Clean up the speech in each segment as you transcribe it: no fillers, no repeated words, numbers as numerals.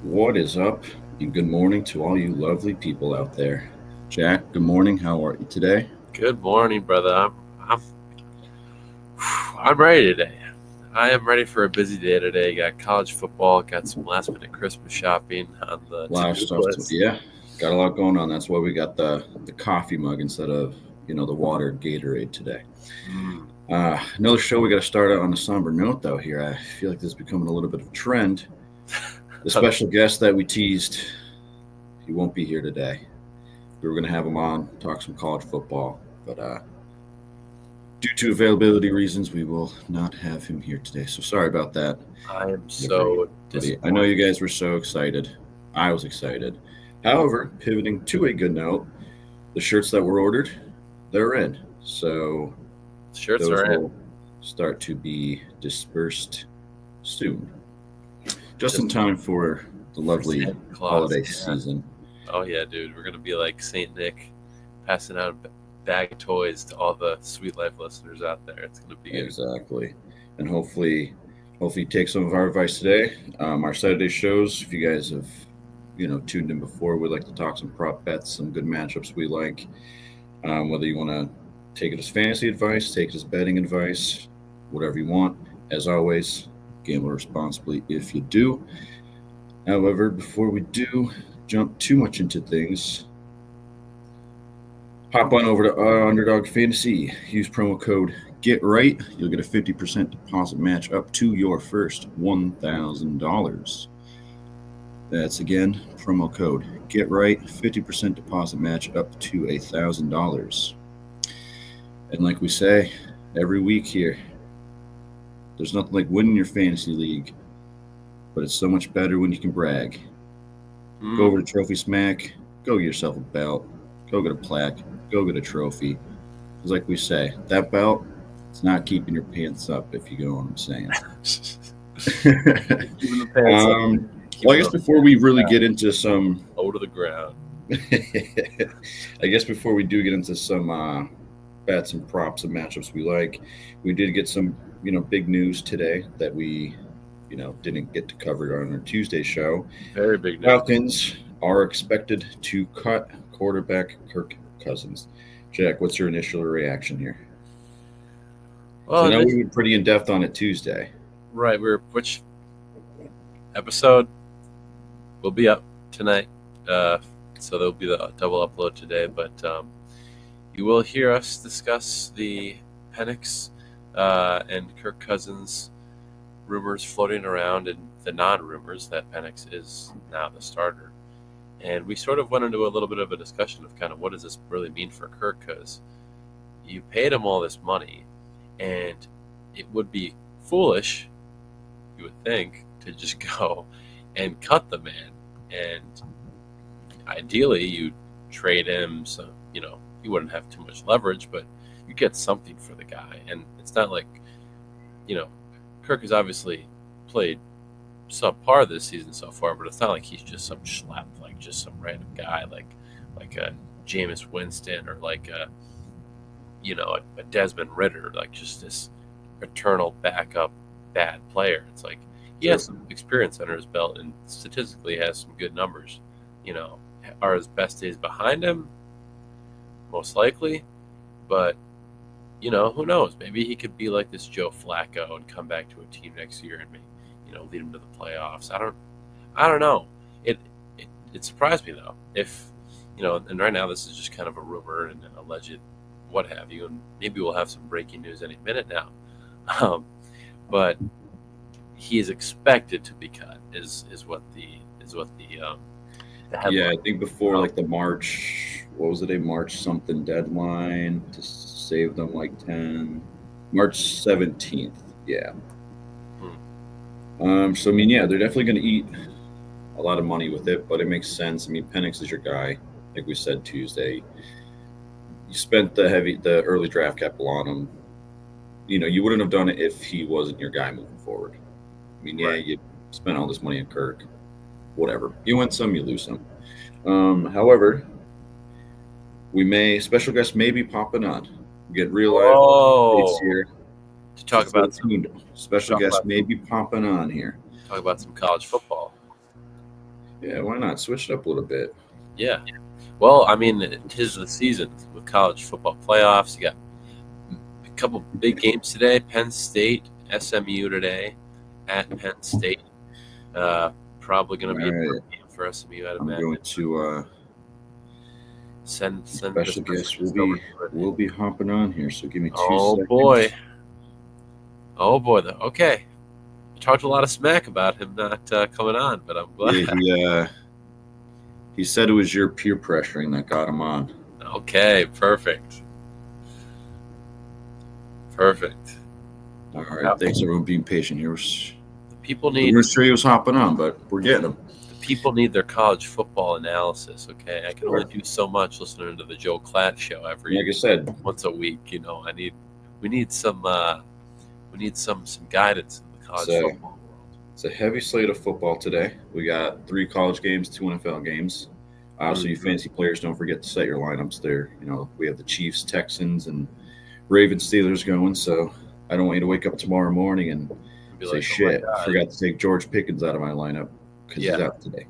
What is up? And good morning to all you lovely people out there. Jack, good morning. How are you today? Good morning, brother. I'm I'm ready today. I am ready for a busy day today. Got college football, got some last minute Christmas shopping on the A lot of to-do stuff to list. yeah, got a lot going on. That's why we got the coffee mug instead of the water Gatorade today. Mm. Another show we got to start out on a somber note though. Here, I feel like this is becoming a little bit of a trend. The special guest that we teased, he won't be here today. We were going to have him on talk some college football, but due to availability reasons, we will not have him here today. So sorry about that. I am so Everybody. I know disappointed. you guys were so excited. I was excited. However, pivoting to a good note, the shirts that were ordered, they're in. So Shirts those are in. will start to be dispersed soon. Just in Just time for the for lovely Santa Claus. holiday Yeah. season. Oh yeah, dude. We're gonna be like Saint Nick, passing out a bag of toys to all the Sweet Life listeners out there. It's gonna be good. Exactly. And hopefully take some of our advice today. Our Saturday shows, if you guys have tuned in before, we like to talk some prop bets, some good matchups we like. Whether you want to take it as fantasy advice, take it as betting advice, whatever you want. As always, gamble responsibly if you do. However, before we do jump too much into things, hop on over to Underdog Fantasy. Use promo code Get Right. You'll get a 50% deposit match up to your first $1,000. That's again promo code Get Right. 50% deposit match up to $1,000. And like we say every week here, there's nothing like winning your fantasy league, but it's so much better when you can brag. Go over to Trophy Smack, go get yourself a belt, go get a plaque, go get a trophy. Because like we say, that belt, it's not keeping your pants up, if you know what I'm saying. Keeping the pants up. Well, I guess before we really get into some low to the ground. I guess before we do get into some bets and props and matchups we like, we did get some big news today that we didn't get to cover on our Tuesday show. Very big news. Falcons are expected to cut quarterback Kirk Cousins. Jack, what's your initial reaction here? Well, I know we were pretty in depth on it Tuesday. Right. Which episode will be up tonight? So there'll be the double upload today, but you will hear us discuss the Penix and Kirk Cousins rumors floating around, and the non-rumors that Penix is now the starter. And we sort of went into a little bit of a discussion of kind of what does this really mean for Kirk, because you paid him all this money, and it would be foolish, you would think, to just go and cut the man. And ideally, you trade him, so you wouldn't have too much leverage, but you get something for the guy. And it's not like Kirk has obviously played subpar this season so far, but it's not like he's just some schlep, like just some random guy, like a Jameis Winston, or like a Desmond Ritter, like just this eternal backup bad player. It's like he has some experience under his belt and statistically has some good numbers. Are his best days behind him? Most likely, but who knows? Maybe he could be like this Joe Flacco and come back to a team next year and lead him to the playoffs. I don't know. It surprised me though. If and right now this is just kind of a rumor and an alleged what have you, and maybe we'll have some breaking news any minute now. But he is expected to be cut. Is what the headline. Yeah, I think before like the March, what was it, a March something deadline to save them like March 17th. Yeah. So I mean, yeah, they're definitely going to eat a lot of money with it, but it makes sense. I mean, Penix is your guy, like we said Tuesday. You spent the early draft capital on him. You wouldn't have done it if he wasn't your guy moving forward. I mean, yeah, you spent all this money on Kirk. Whatever. You win some, you lose some. However, special guest may be popping on. Get real live updates here. To talk about special guest may be popping on here. Talk about some college football. Yeah, why not? Switch it up a little bit. Yeah. Well, I mean, it is the season with college football playoffs. You got a couple big games today. Penn State, SMU today at Penn State. Probably going to be a All right. tough game for SMU, I'd I'm imagine. going to Send the special guest will over be to it. will be hopping on here, so give me 2 Oh seconds. boy. Oh boy. Okay. I talked a lot of smack about him not coming on, but I'm glad. Yeah, he said it was your peer pressuring that got him on. Okay, perfect. Perfect. All right, thanks everyone being patient here. The people We need weren't sure he was hopping on, but we're getting him. people need their college football analysis. Okay, I can Sure. only do so much listening to the Joe Klatt show Like I said, once a week. You know, we need some guidance in the college So- football world. it's a heavy slate of football today. We got 3 college games, 2 NFL games. So you fantasy players, don't forget to set your lineups there. You know, we have the Chiefs, Texans, and Ravens, Steelers going. So I don't want you to wake up tomorrow morning and Be say, like, oh my shit, God. I forgot to take George Pickens out of my lineup because he's Yeah. out today.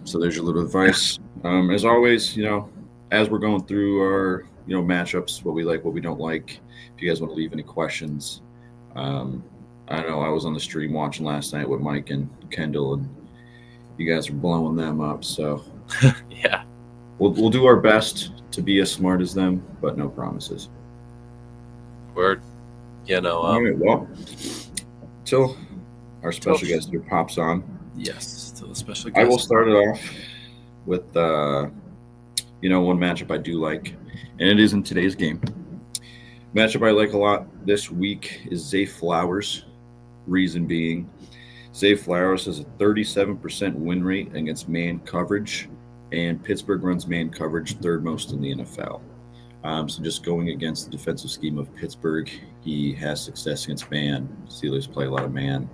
So there's your little advice. As always, you know, as we're going through our, you know, matchups, what we like, what we don't like. If you guys want to leave any questions, I know I was on the stream watching last night with Mike and Kendall, and you guys are blowing them up. So Yeah. we'll do our best to be as smart as them, but no promises. Word. You know. All right. Well, till our special guest here pops on, Yes. To the special guest. I will start it off with you know, one matchup I do like, and it is in today's game. Matchup I like a lot this week is Zay Flowers. Reason being, Zay Flowers has a 37% win rate against man coverage, and Pittsburgh runs man coverage third most in the NFL. So just going against the defensive scheme of Pittsburgh, he has success against man. Steelers play a lot of man.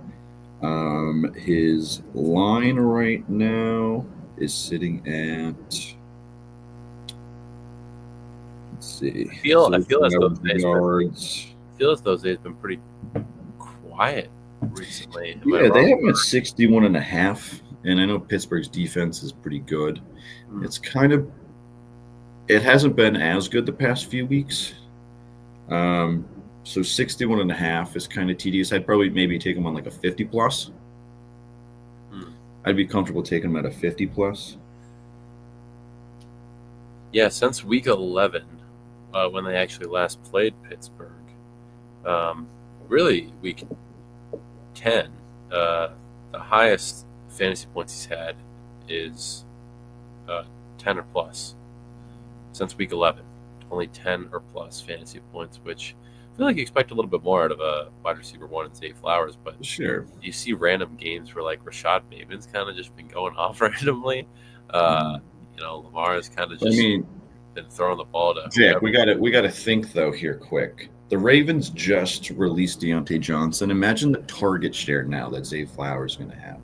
His line right now is sitting at, let's see. I feel as though yards. Zay's been pretty quiet recently. Am I Yeah, they wrong? have him at 61.5, and I know Pittsburgh's defense is pretty good. It's kind of, it hasn't been as good the past few weeks. So 61.5 is kind of tedious. I'd probably maybe take him on like a 50 plus. I'd be comfortable taking him at a 50 plus. Yeah, since week 11, when they actually last played Pittsburgh, really week 10, the highest fantasy points he's had is 10 or plus. Since week 11, only 10 or plus fantasy points, which I feel like you expect a little bit more out of a wide receiver one and Zay Flowers, but Sure. you see random games where like Rashad Bateman's kind of just been going off randomly. You know, Lamar has kind of just been throwing the ball to Jack, we got to think though here quick. The Ravens just released Deontay Johnson. Imagine the target share now that Zay Flowers is going to have.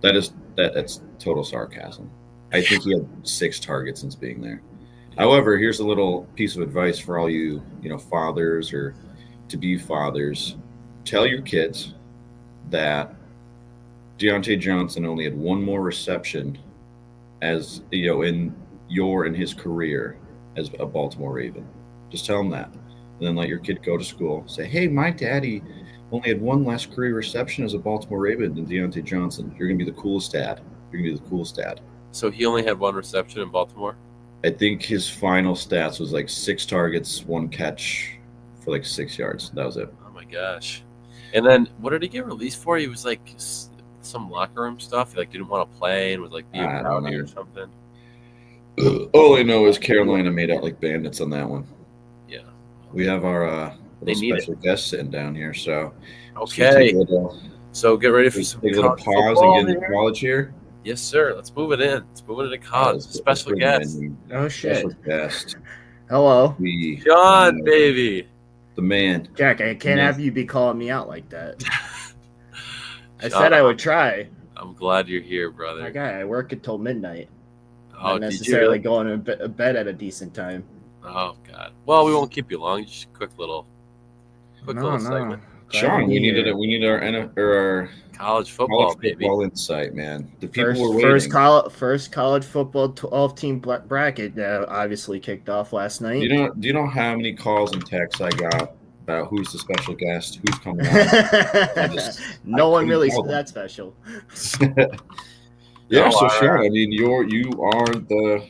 That's total sarcasm. I think he had 6 targets since being there. However, here's a little piece of advice for all you know, fathers or to-be fathers. Tell your kids that Deontay Johnson only had 1 more reception as, you know, in his career as a Baltimore Raven. Just tell him that. And then let your kid go to school. Say, hey, my daddy only had 1 less career reception as a Baltimore Raven than Deontay Johnson. You're going to be the coolest dad. You're going to be the coolest dad. So he only had 1 reception in Baltimore? I think his final stats was like 6 targets, 1 catch for like 6 yards. That was it. Oh my gosh! And then what did he get released for? He was like some locker room stuff. He like didn't want to play and was like being rowdy or something. All I know is Carolina made out like bandits on that one. Yeah. We have our special it. guest sitting down here, so okay. So get ready for some take a little pause and get into college here. Yes, sir. Let's move it in. Let's move it into college. Special guest. Oh shit! Special guest. Hello, John, baby. The man. Jack. I can't have you be calling me out like that. I John, said I would try. I'm glad you're here, brother. I work until midnight. Oh, Not necessarily going to bed at a decent time. Oh God. Well, we won't keep you long. Just a quick little segment. Glad to Sean, be we need here. our College college football, baby. football insight, man. The people were waiting. First college football 12-team bracket obviously kicked off last night. Do you know how many calls and texts I got about who's the special guest, who's coming on? No one couldn't really tell them. that special. Yeah, No, so our, Sean, I mean, you are the,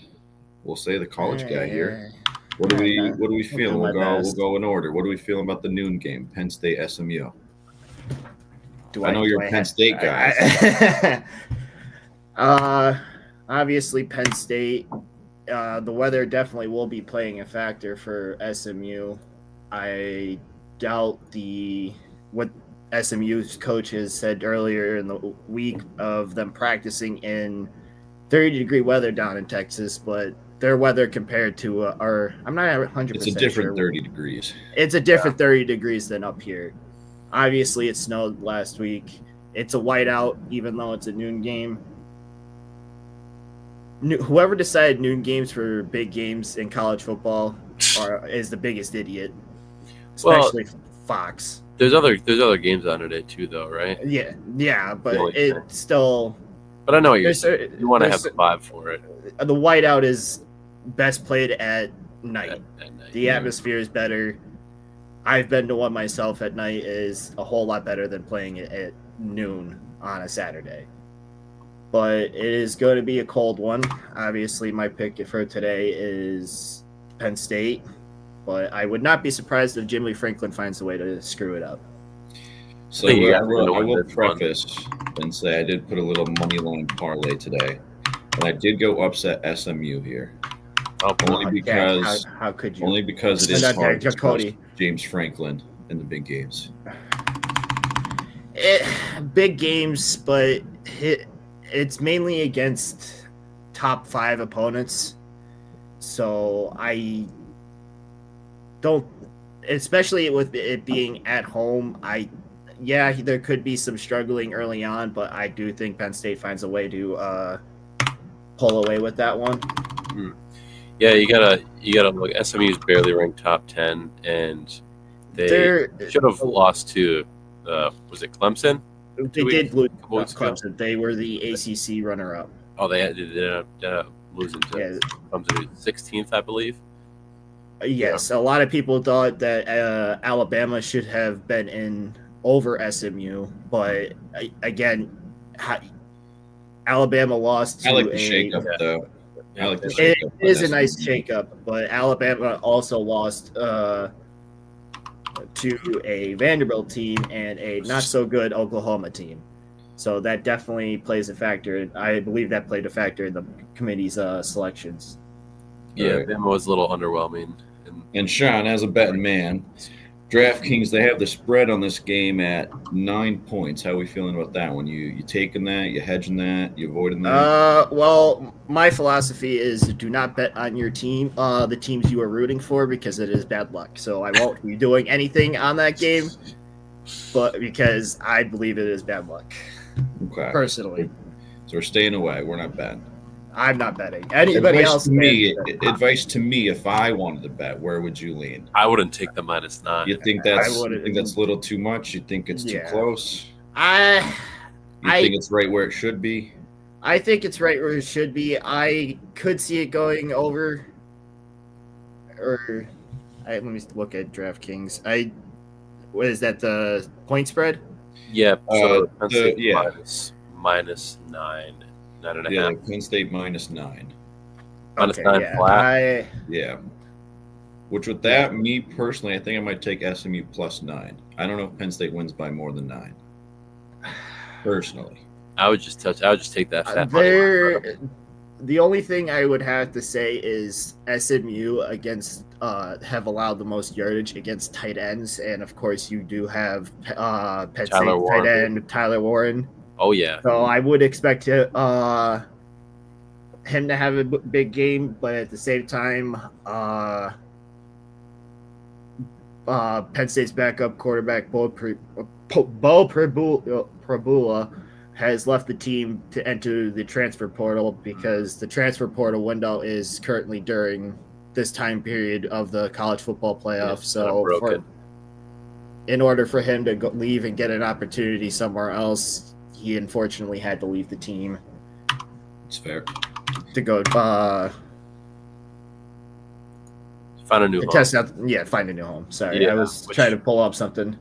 we'll say, the college guy here. What do we feel? my We'll best. go in order. What do we feel about the noon game, Penn State SMU? I know do you're a I Penn have- State guy. Obviously Penn State. The weather definitely will be playing a factor for SMU. I doubt what SMU's coaches said earlier in the week of them practicing in 30-degree weather down in Texas, but their weather compared to I'm not 100% It's a different sure. 30 degrees. It's a different 30 degrees than up here. Obviously, it snowed last week. It's a whiteout, even though it's a noon game. Whoever decided noon games for big games in college football is the biggest idiot, especially Fox. There's other games on today too, though, right? Yeah, but Really? it's still. But I know what you're saying. You want to have a vibe for it. The whiteout is best played at night. At night. The atmosphere is better. I've been to one myself at night. Is a whole lot better than playing it at noon on a Saturday. But it is going to be a cold one. Obviously, my pick for today is Penn State. But I would not be surprised if Jimmy Franklin finds a way to screw it up. So Yeah, I will that's preface and say I did put a little money line parlay today, and I did go upset SMU here. Oh, Only because how could you? Only because it is Okay, hard to Cody. trust James Franklin in the big games. Big games, but it's mainly against top 5 opponents. So I don't, especially with it being at home, there could be some struggling early on, but I do think Penn State finds a way to pull away with that one. Yeah, you gotta look. SMU's barely ranked top 10, and they should have lost to was it Clemson? They did lose weeks ago? Clemson. They were the ACC runner-up. Oh, they ended up losing to Clemson 16th, I believe. Yes, a lot of people thought that Alabama should have been in over SMU, but again, Alabama lost to I like the shakeup, though. I like the shakeup. It is a nice shakeup, but Alabama also lost to a Vanderbilt team and a not-so-good Oklahoma team. So that definitely plays a factor. I believe that played a factor in the committee's selections. Yeah, Right. Bama was a little underwhelming. And Sean, as a betting man, DraftKings, they have the spread on this game at 9 points. How are we feeling about that one? You taking that? You hedging that? You avoiding that? Well, my philosophy is do not bet on your team, the teams you are rooting for, because it is bad luck. So I won't be doing anything on that game, but because I believe it is bad luck. Okay. Personally, So we're staying away. We're not betting. I'm not betting. Anybody else? Advice to me, if I wanted to bet, where would you lean? I wouldn't take the -9. You think that's a little too much? You think it's too close? You think it's right where it should be? I think it's right where it should be. I could see it going over. Let me look at DraftKings. What is that? The point spread? Yeah. So yeah. minus 9.5. Yeah, like Penn State -9. -9 flat. Yeah. Which with that, me personally, I think I might take SMU +9. I don't know if Penn State wins by more than 9. Personally. I would just take that fat money. The only thing I would have to say is SMU against have allowed the most yardage against tight ends, and of course you do have Penn State tight end Tyler Warren. Oh yeah. So I would expect him to have a big game, but at the same time, Penn State's backup quarterback Bo Prabula has left the team to enter the transfer portal because the transfer portal window is currently during this time period of the college football playoff. in order for him to leave and get an opportunity somewhere else, he unfortunately had to leave the team It's fair. to go Find a new home. test out. Yeah, find a new home. Sorry, Yeah, I was which- trying to pull up something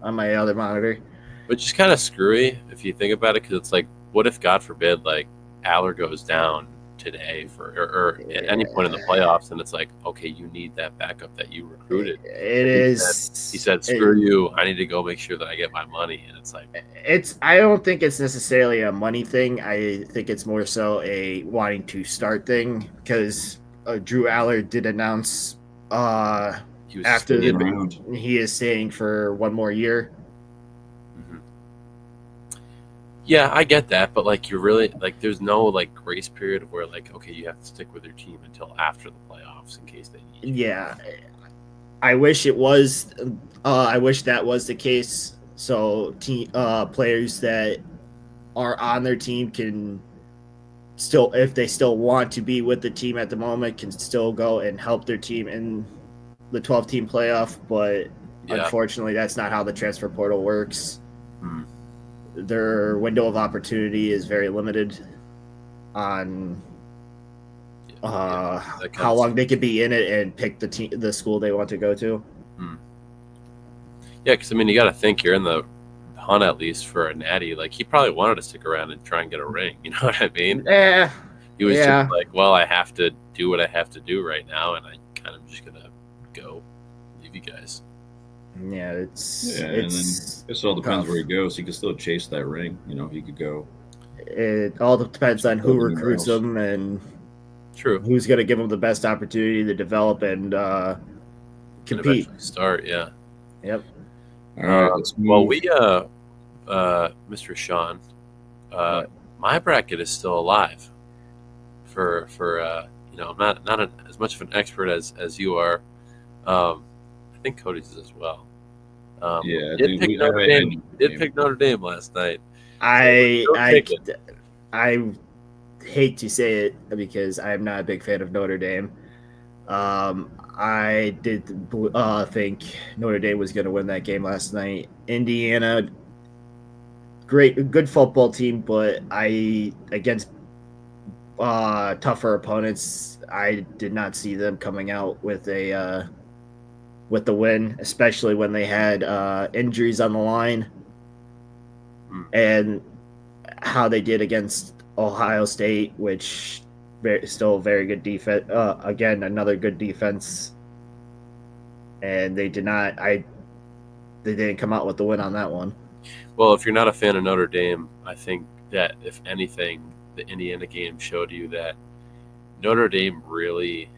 on my other monitor. Which is kind of screwy if you think about it, because it's like, what if, God forbid, like Aller goes down today or at any point in the playoffs, and it's like, okay, you need that backup that you recruited. It is. He said, "Screw you! I need to go make sure that I get my money." And it's like, I don't think it's necessarily a money thing. I think it's more so a wanting to start thing, because Drew Aller did announce he was after staying the- around. he is staying for one more year. Mhm. Yeah, I get that, but like, you're really like, there's no like grace period of where like, okay, you have to stick with your team until after the playoffs in case they need you. Yeah, I wish it was. I wish that was the case. So players that are on their team can still, if they still want to be with the team at the moment, can still go and help their team in the 12-team playoff. But Yeah. unfortunately, that's not how the transfer portal works. Hmm. Their window of opportunity is very limited on Yeah, that how counts. long they could be in it and pick the school they want to go to. Yeah, because I mean, you got to think you're in the hunt at least for a natty. Like, he probably wanted to stick around and try and get a ring. You know what I mean? Yeah, He was yeah. just like, well, I have to do what I have to do right now, and I kind of just gonna go leave you guys. Yeah, it's Yeah, and then it all depends tough. where he goes. He could still chase that ring. You know, he could go. It all depends on who Anywhere recruits else. them and True. who's going to give them the best opportunity to develop and Can compete. eventually start. Yeah. Yep. All right, let's move. Well, we, Mr. Sean, my bracket is still alive. For you know, I'm not as much of an expert as you are. I think Cody's is as well. Yeah, I did think pick we- Notre I Dame. knew Did Notre pick Notre Dame last night. I take it. hate to say it because I'm not a big fan of Notre Dame. I did think Notre Dame was going to win that game last night. Indiana, good football team, but against tougher opponents, I did not see them coming out with the win, especially when they had injuries on the line, and how they did against Ohio State, which still very good defense. Again, another good defense, and they didn't come out with the win on that one. Well, if you're not a fan of Notre Dame, I think that if anything, the Indiana game showed you that Notre Dame really,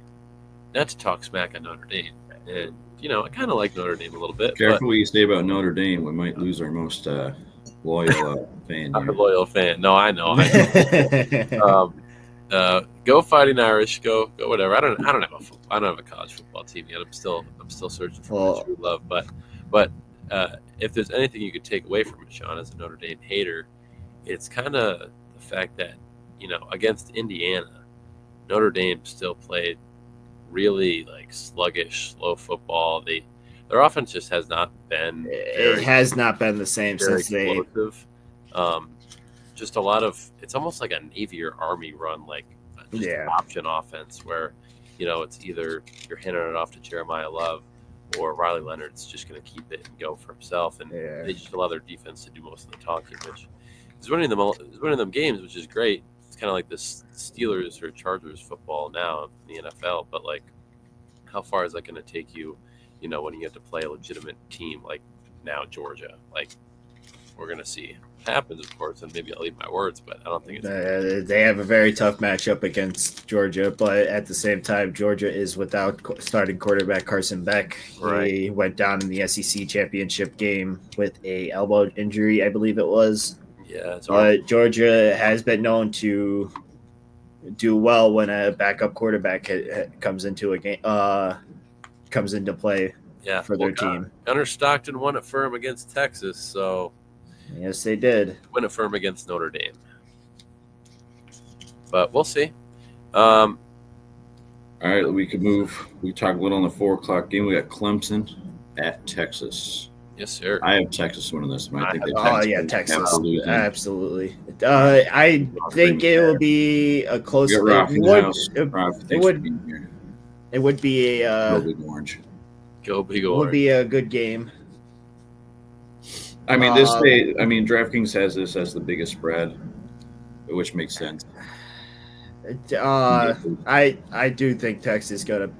not to talk smack on Notre Dame, and you know, I kind of like Notre Dame a little bit. Careful what you say about Notre Dame. We might lose our most loyal fan I'm a here. loyal fan. No, I know. Go Fighting Irish. Go whatever. I don't have a college football team yet. I'm still searching for my true love. But if there's anything you could take away from it, Sean, as a Notre Dame hater, it's kind of the fact that, you know, against Indiana, Notre Dame still played really like sluggish, slow football. Their offense just has not been. It has not been the same since they. Explosive. Just a lot of, it's almost like a Navy or Army run, like just an option offense where, you know, it's either you're handing it off to Jeremiah Love or Riley Leonard's just going to keep it and go for himself, and they just allow their defense to do most of the talking, which is winning them games, which is great. It's kind of like this Steelers or Chargers football now in the NFL, but like, how far is that going to take you? You know, when you have to play a legitimate team like now Georgia, like we're going to see what happens, of course, and maybe I'll eat my words, but I don't think it's. They have a very tough matchup against Georgia, but at the same time, Georgia is without starting quarterback Carson Beck. Right. He went down in the SEC championship game with a elbow injury, I believe it was. Yeah, but Georgia has been known to do well when a backup quarterback comes into a game, comes into play for their team. Gunnar Stockton won it firm against Texas, so yes, they did win it firm against Notre Dame. But we'll see. All right, we could move. We talked a little on the 4:00 game. We got Clemson at Texas. Yes, sir. I have Texas winning this one. I think Oh yeah, Texas, losing. absolutely. I think it will be a close. We got Rock in the house. Rock, It thanks for would. being here. It would be Go a. Big Orange. Go Big Would Orange. be a good game. I mean, DraftKings has this as the biggest spread, which makes sense. I do think Texas is gonna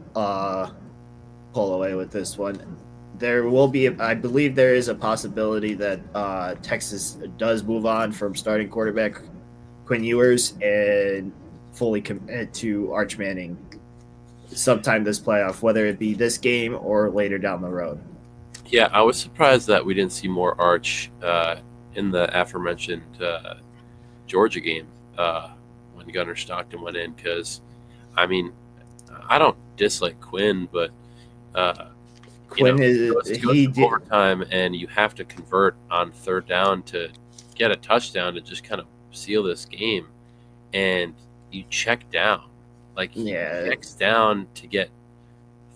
pull away with this one. There will be, I believe, there is a possibility that Texas does move on from starting quarterback Quinn Ewers and fully commit to Arch Manning sometime this playoff, whether it be this game or later down the road. Yeah, I was surprised that we didn't see more Arch in the aforementioned Georgia game when Gunnar Stockton went in, because, I mean, I don't dislike Quinn, but Quinn goes to overtime and you have to convert on third down to get a touchdown to just kind of seal this game, and you check down. Like, he checks down to get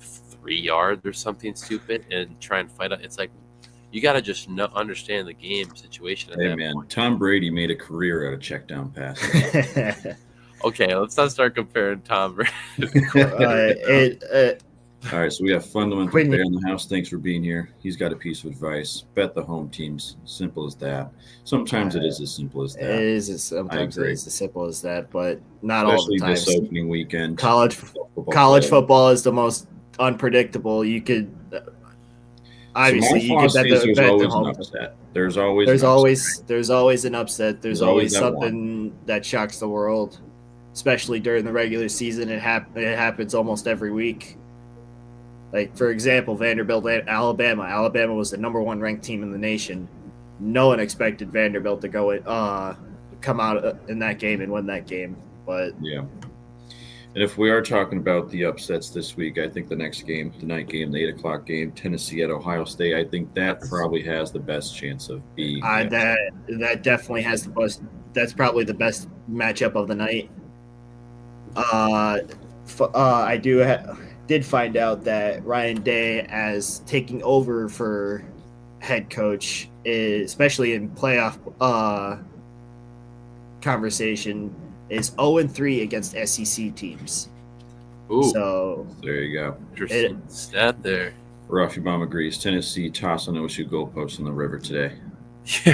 3 yards or something stupid and try and fight it. It's like, you got to just understand the game situation at that point. Tom Brady made a career out of check down passes. Okay, let's not start comparing Tom Brady. All right, so we have Fundamental Player in the house. Thanks for being here. He's got a piece of advice. Bet the home teams. Simple as that. Sometimes it is as simple as that. It is sometimes it is as simple as that, but not Especially all the time. This opening weekend. College football is the most unpredictable. You could obviously you could bet the home. Upset. There's always an upset. There's always something that shocks the world, especially during the regular season. It happens almost every week. Like, for example, Vanderbilt at Alabama. Alabama was the number 1 ranked team in the nation. No one expected Vanderbilt to come out in that game and win that game. But yeah. And if we are talking about the upsets this week, I think the next game, the night game, the 8 o'clock game, Tennessee at Ohio State, I think that probably has the best chance of being. That definitely has the best. That's probably the best matchup of the night. I did find out that Ryan Day, as taking over for head coach, especially in playoff conversation, is 0-3 against SEC teams. Ooh, so there you go. Interesting stat there. Ruffy Bomb agrees. Tennessee tossing OSU goalposts in the river today.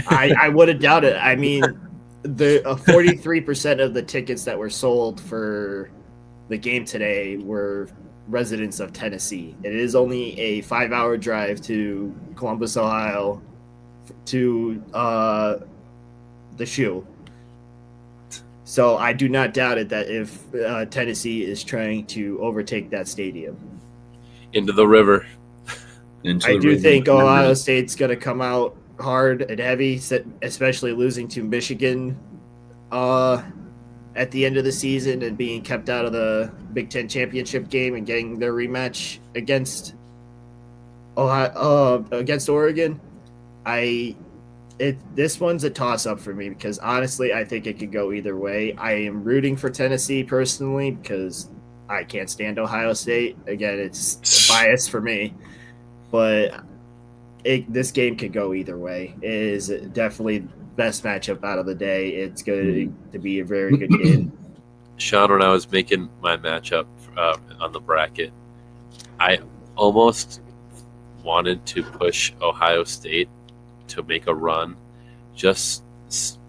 I wouldn't doubt it. I mean, the 43% of the tickets that were sold for the game today were residents of Tennessee. It is only a 5-hour drive to Columbus, Ohio, to the shoe. So I do not doubt it that if Tennessee is trying to overtake that stadium into the river, I do think Ohio State's going to come out hard and heavy, especially losing to Michigan at the end of the season and being kept out of the Big Ten championship game and getting their rematch against Oregon. This one's a toss-up for me because honestly, I think it could go either way. I am rooting for Tennessee personally because I can't stand Ohio State. Again, it's bias for me, but this game could go either way. It is definitely best matchup out of the day. It's going to be a very good game. Sean, when I was making my matchup on the bracket, I almost wanted to push Ohio State to make a run just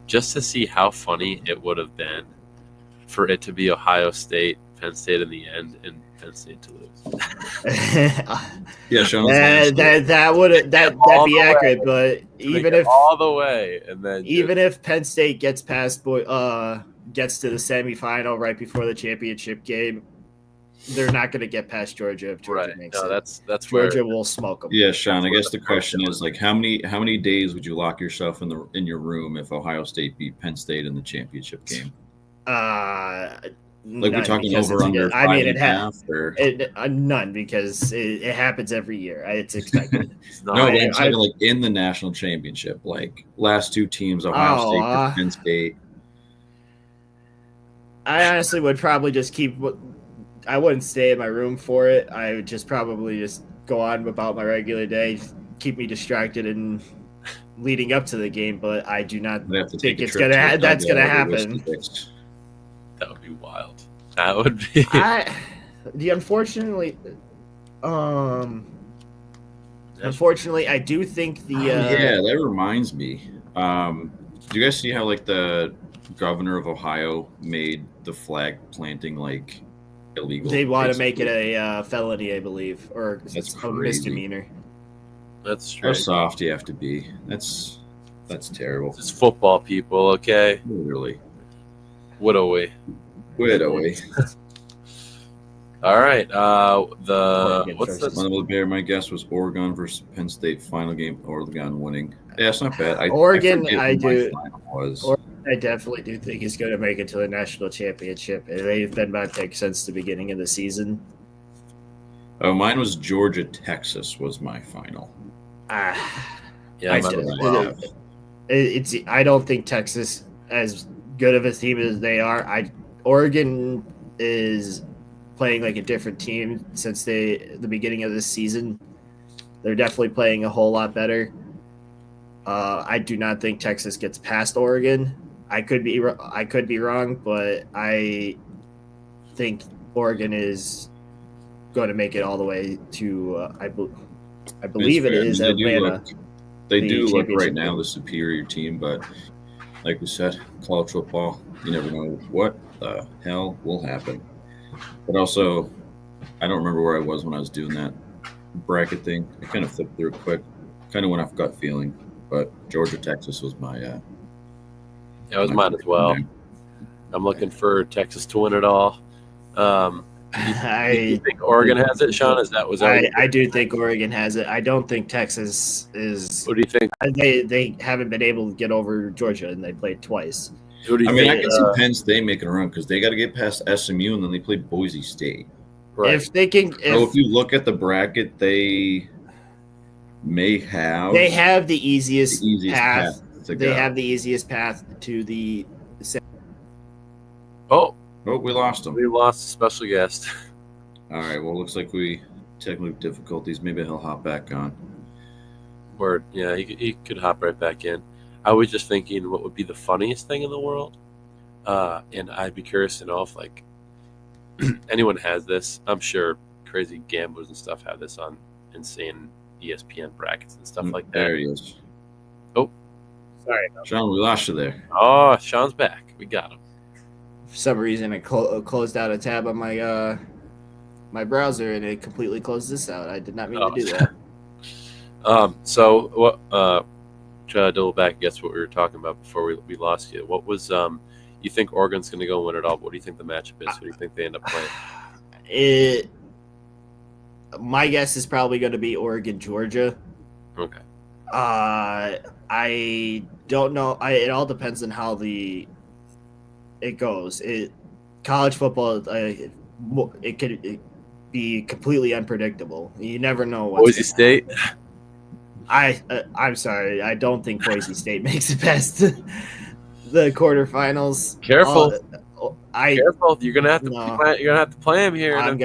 to see how funny it would have been for it to be Ohio State, Penn State in the end, and Penn State to lose. Yeah, Sean. That'd be accurate, but even if all the way, and then if Penn State gets past gets to the semifinal right before the championship game, they're not going to get past Georgia if Georgia makes it. That's Georgia will smoke them. Yeah, Sean. I guess the question is like, how many days would you lock yourself in your room if Ohio State beat Penn State in the championship game? Like we're talking over under. I mean, none because it happens every year. It's expected. No, I'm saying like in the national championship, like last 2 teams, Ohio State and Penn State. I honestly would probably just keep. I wouldn't stay in my room for it. I would just probably just go on about my regular day, keep me distracted and leading up to the game, but I do not They have to think take a it's trip to the that's gonna dugout or whiskey happen. fix. That would be wild. That would be. Unfortunately, I do think the yeah, that reminds me. Do you guys see how like the governor of Ohio made the flag planting like illegal? they want to make basically? it a felony, I believe, or That's a crazy. misdemeanor. That's How true. soft do you have to be? That's terrible. It's football people, okay? Literally. What are we? Quit away. All right. Oregon What's versus- the One Bear, my guess was Oregon versus Penn State final game. Oregon winning. Yeah, it's not bad. Oregon, forget I who my do. final was. I definitely do think he's going to make it to the national championship. They've been my pick since the beginning of the season. Oh, mine was Georgia, Texas was my final. Yeah, I That's did. what I have. I don't think Texas as good of a team as they are. Oregon is playing like a different team since the beginning of this season. They're definitely playing a whole lot better. I do not think Texas gets past Oregon. I could be wrong, but I think Oregon is going to make it all the way to. I believe it is Atlanta. They the do look right championship now game. the superior team, but like we said, college football, you never know what the hell will happen. But also, I don't remember where I was when I was doing that bracket thing. I kind of flipped through it quick. Kind of went off gut feeling, but Georgia, Texas was my. That was mine as well. I'm looking for Texas to win it all. Do you think Oregon has it, Sean? I do think Oregon has it. I don't think Texas is. What do you think? They haven't been able to get over Georgia, and they played twice. Who do you I mean, think? I can see Penn State making a run because they got to get past SMU and then they play Boise State. Right. If they can, So if you look at the bracket, they may have they have the easiest, path. to They go. have the easiest path to the. Oh, we lost them. we lost a special guest. All right. Well, looks like we technical difficulties. Maybe he'll hop back on. Word. Yeah, he could hop right back in. I was just thinking what would be the funniest thing in the world. And I'd be curious to know if like anyone has this. I'm sure crazy gamblers and stuff have this on insane ESPN brackets and stuff like that. There he is. Oh, Sorry, Sean, we lost you there. oh, Sean's back. We got him. for some reason I closed out a tab on my my browser, and it completely closed this out. I did not mean to do that. So what? Try to double back. Guess what we were talking about before we lost you. What was you think Oregon's going to go win it all? What do you think the matchup is? Who do you think they end up playing? My guess is probably going to be Oregon, Georgia. Okay. I don't know. It all depends on how it goes. College football, it could be completely unpredictable. You never know. Boise State. I'm sorry. I don't think Boise State makes it past the quarterfinals. Careful. Careful. You're gonna have to. No. You're gonna have to play him here. I'm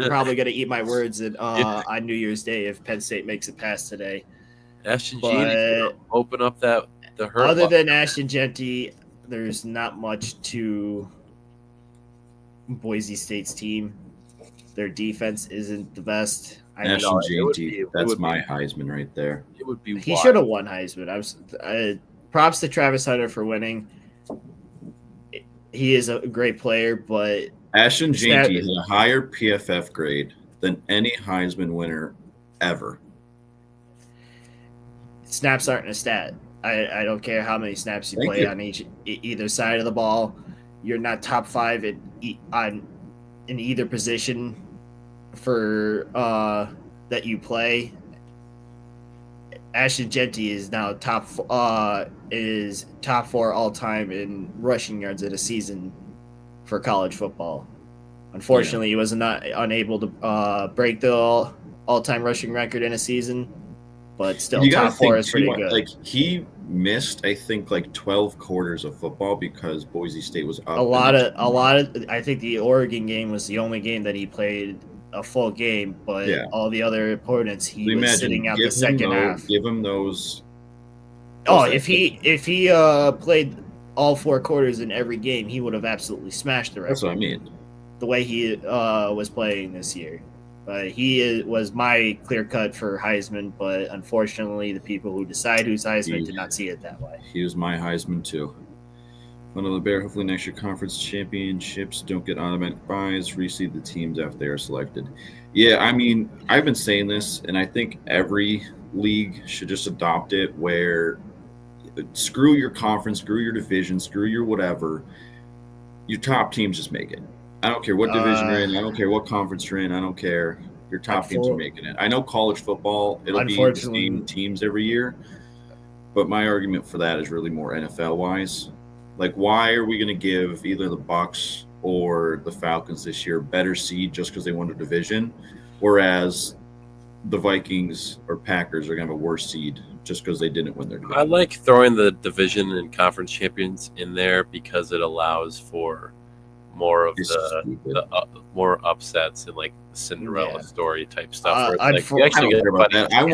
probably gonna eat my words on New Year's Day if Penn State makes it past today. Ashton But Jeanty open up the hurt. Other than Ashton Jeanty, there's not much to Boise State's team. Their defense isn't the best. Ashton it would Jeanty, be- it that's would my be- Heisman right there. It would be. He wild. should have won Heisman. Props to Travis Hunter for winning. He is a great player, but Ashton Jeanty has a higher PFF grade than any Heisman winner ever. snaps aren't a stat. I don't care how many snaps you Thank play you. on either side of the ball. You're not top five in either position for that you play. Ashton Jeanty is now top 4 all time in rushing yards in a season for college football. Unfortunately, he was unable to break the all time rushing record in a season, but still You gotta top 4 think is pretty too, good. Like he missed, I think, like 12 quarters of football because Boise State was up. a lot of I think the Oregon game was the only game that he played a full game, but Yeah. all the other opponents he So was imagine, sitting out the give second half. give him those. Oh, what's if that? he played all 4 quarters in every game, he would have absolutely smashed the record. That's what I mean. The way he was playing this year. But was my clear cut for Heisman, but unfortunately, the people who decide who's Heisman did not see it that way. He was my Heisman too. Fun of the Bear. Hopefully, next year conference championships don't get automatic buys. Reseed the teams after they are selected. Yeah, I mean, I've been saying this, and I think every league should just adopt it. Where screw your conference, screw your division, screw your whatever. Your top teams just make it. I don't care what division you're in. I don't care what conference you're in. I don't care. Your top teams are making it. I know college football, it'll be the same teams every year. But my argument for that is really more NFL-wise. Like, why are we going to give either the Bucs or the Falcons this year better seed just because they won a division, whereas the Vikings or Packers are going to have a worse seed just because they didn't win their division? I like throwing the division and conference champions in there because it allows for more of more upsets and like Cinderella story type stuff. I don't care about that. I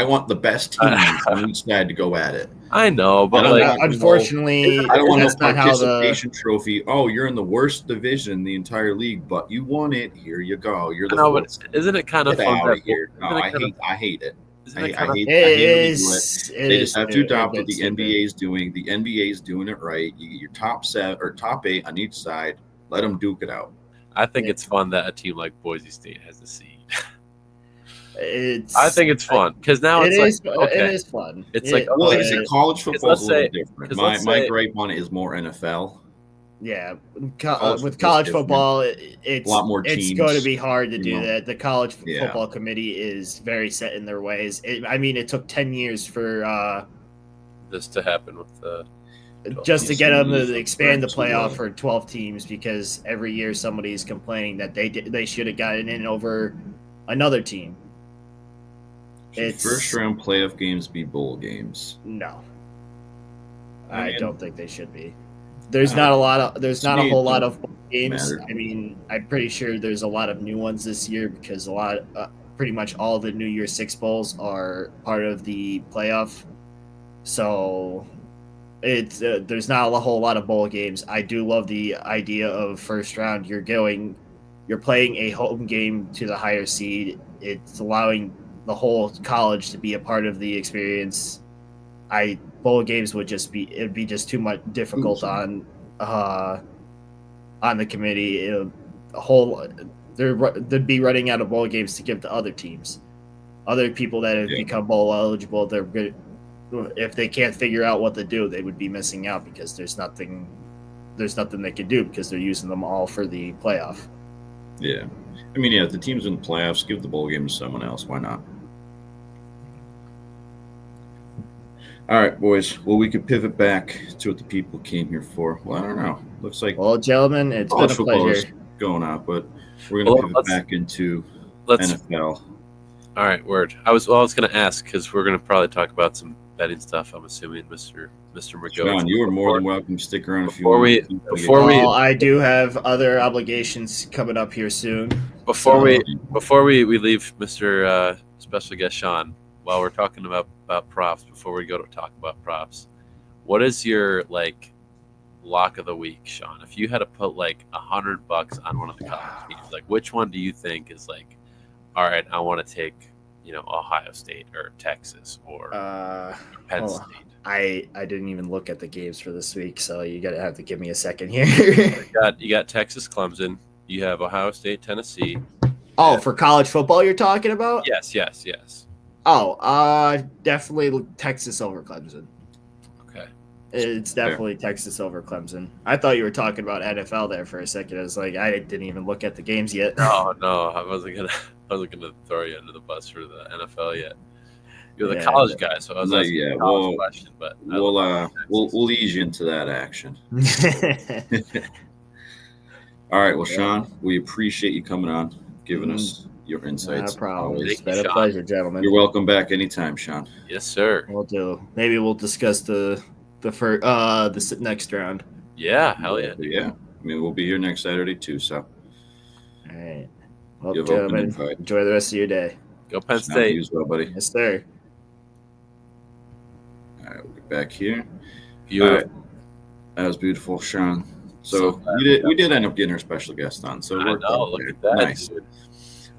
want the best teams on each side to go at it. I know, but unfortunately, I don't want no participation trophy. Oh, you're in the worst division in the entire league, but you won it. Here you go. You're the but isn't it kind of fun? Out of here. No, I hate it. I hate it. They just have to adopt what the NBA is doing. The NBA is doing it right. You get your top 7 or top 8 on each side. Let them duke it out. I think it's fun that a team like Boise State has a seed. I think it's fun because now it is fun. It's like college football is a little different. My gripe on it is more NFL. Yeah, with college football, it's a lot more teams. It's going to be hard to do that. The college football committee is very set in their ways. It took 10 years for this to happen with the. Just to get them to expand the playoff for 12 teams, because every year somebody's complaining that they should have gotten in over another team. Should first round playoff games be bowl games? No, I don't think they should be. There's not a whole lot of games. I mean, I'm pretty sure there's a lot of new ones this year because pretty much all the New Year's Six bowls are part of the playoff. So. There's not a whole lot of bowl games. I do love the idea of first round. You're playing a home game to the higher seed. It's allowing the whole college to be a part of the experience. Bowl games it'd be just too much difficult on the committee. They'd be running out of bowl games to give to other teams, other people that have become bowl eligible. They're good. If they can't figure out what to do, they would be missing out because there's nothing they can do because they're using them all for the playoff. Yeah. I mean, if the team's in the playoffs, give the bowl game to someone else. Why not? All right, boys. Well, we could pivot back to what the people came here for. Well, I don't know. Looks like gentlemen, it's been a pleasure going on, but we're going to pivot back into NFL. All right, word. I was going to ask because we're going to probably talk about some betting stuff. I'm assuming, Mr. McGill. John, you are more than welcome to stick around I do have other obligations coming up here soon. Before we leave, Mr. Special Guest Sean, while we're talking about props, before we go to talk about props, what is your lock of the week, Sean? If you had to put $100 on one of the college teams, which one do you think is all right, I want to take Ohio State or Texas or Penn State? I didn't even look at the games for this week, so you have to give me a second here. you got Texas, Clemson. You have Ohio State, Tennessee. Oh, for college football you're talking about? Yes. Oh, definitely Texas over Clemson. Okay. It's definitely Texas over Clemson. I thought you were talking about NFL there for a second. I was like, I didn't even look at the games yet. No, I wasn't gonna throw you under the bus for the NFL yet. You're the college guy, so I was asking a college question, but we'll ease you into that action. All right, well, Sean, we appreciate you coming on, giving us your insights. No problem. It's been a pleasure, gentlemen. You're welcome back anytime, Sean. Yes, sir. We'll do. Maybe we'll discuss the next round. Yeah, hell yeah. Yeah. I mean, we'll be here next Saturday too, so. All right. Well, You have open gentlemen, invite. enjoy the rest of your day. Go Penn Sounds State. you as well, buddy. Yes, sir. All right, we'll get back here. Beautiful. All right. That was beautiful, Sean. So glad we did end up getting our special guest on. So it I worked know. out Look there. at that, Nice. dude.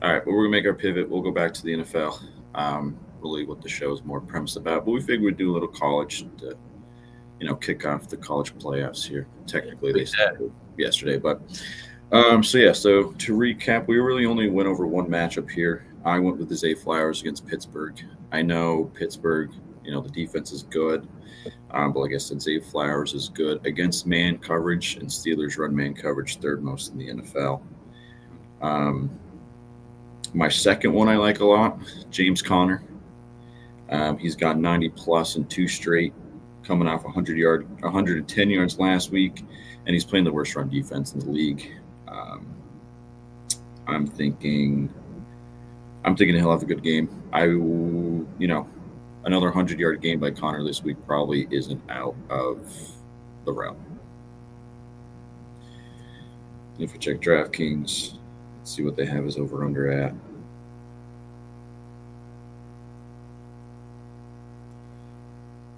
All right, but we're gonna make our pivot. We'll go back to the NFL. Really, what the show is more premised about. But we figured we'd do a little college to, kick off the college playoffs here. Technically, they started yesterday, but so to recap, we really only went over one matchup here. I went with the Zay Flowers against Pittsburgh. I know Pittsburgh, the defense is good, but like I said, Zay Flowers is good against man coverage, and Steelers run man coverage third most in the NFL. My second one I like a lot, James Conner. He's got 90 plus in 2 straight, coming off 110 yards last week, and he's playing the worst run defense in the league. I'm thinking he'll have a good game. Another 100-yard game by Conner this week probably isn't out of the realm. If we check DraftKings, let's see what they have his over/under at.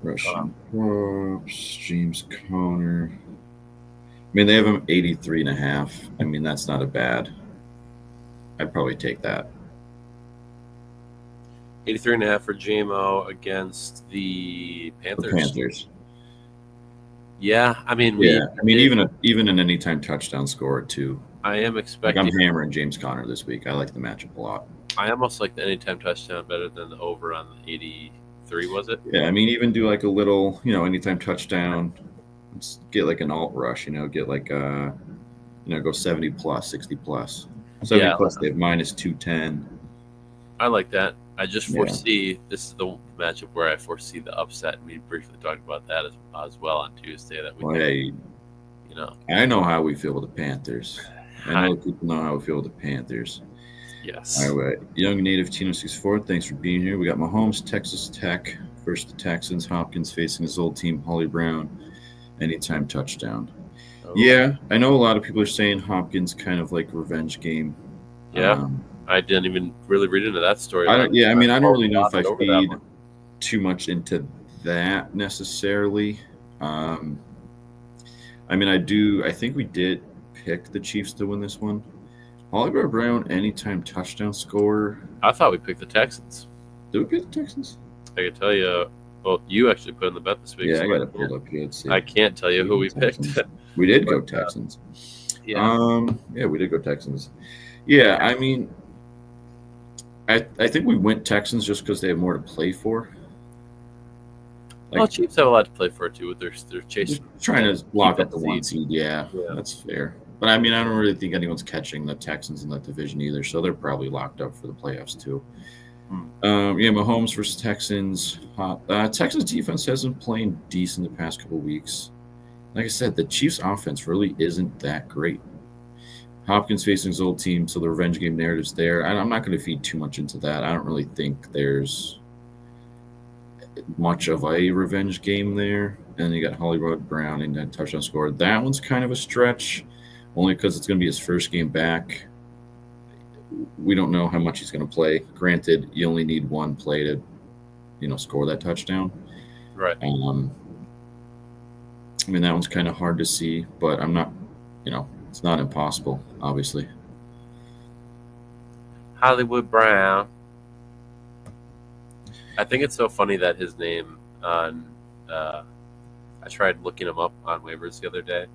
Russian props, James Conner. I mean, they have him 83.5. I mean, that's not a bad. I'd probably take that. 83.5 for JMO against the Panthers. The Panthers. Yeah, I mean, even an anytime touchdown score too. I am expecting. I'm hammering James Conner this week. I like the matchup a lot. I almost like the anytime touchdown better than the over on the 83. Was it? Yeah, I mean, even do like a little, anytime touchdown. Let's get like an alt rush. Get like go 70 plus, 60 plus. 70 plus. They have minus 210. I like that. I just foresee this is the matchup where I foresee the upset, and we briefly talked about that as well on Tuesday. That we, I know how we feel with the Panthers. I know people know how we feel with the Panthers. Yes. All right, Young Native Tino 64. Thanks for being here. We got Mahomes, Texas Tech versus the Texans. Hopkins facing his old team, Holly Brown. Anytime touchdown. Oh. Yeah, I know a lot of people are saying Hopkins kind of like revenge game. Yeah. I didn't even really read into that story. I don't really know if I feed too much into that necessarily. I think we did pick the Chiefs to win this one. Hollywood Brown, anytime touchdown scorer. I thought we picked the Texans. Did we pick the Texans? I can tell you. Well, you actually put in the bet this week. Yeah, so I got it pulled up here. I can't tell you who we picked. We did go Texans. We did go Texans. Yeah, I mean, I think we went Texans just because they have more to play for. Chiefs have a lot to play for too. With their chasing, trying to lock up the 1 seed. Yeah, that's fair. But I mean, I don't really think anyone's catching the Texans in that division either, so they're probably locked up for the playoffs too. Mahomes versus Texans. Texans defense has been playing decent the past couple weeks. Like I said, the Chiefs offense really isn't that great. Hopkins facing his old team, so the revenge game narrative's there. I'm not going to feed too much into that. I don't really think there's much of a revenge game there. And you got Hollywood Brown and that touchdown score. That one's kind of a stretch, only because it's going to be his first game back. We don't know how much he's going to play. Granted, you only need one play to, score that touchdown. Right. I mean, that one's kind of hard to see, but I'm not, it's not impossible, obviously. Hollywood Brown. I think it's so funny that his name on I tried looking him up on waivers the other day,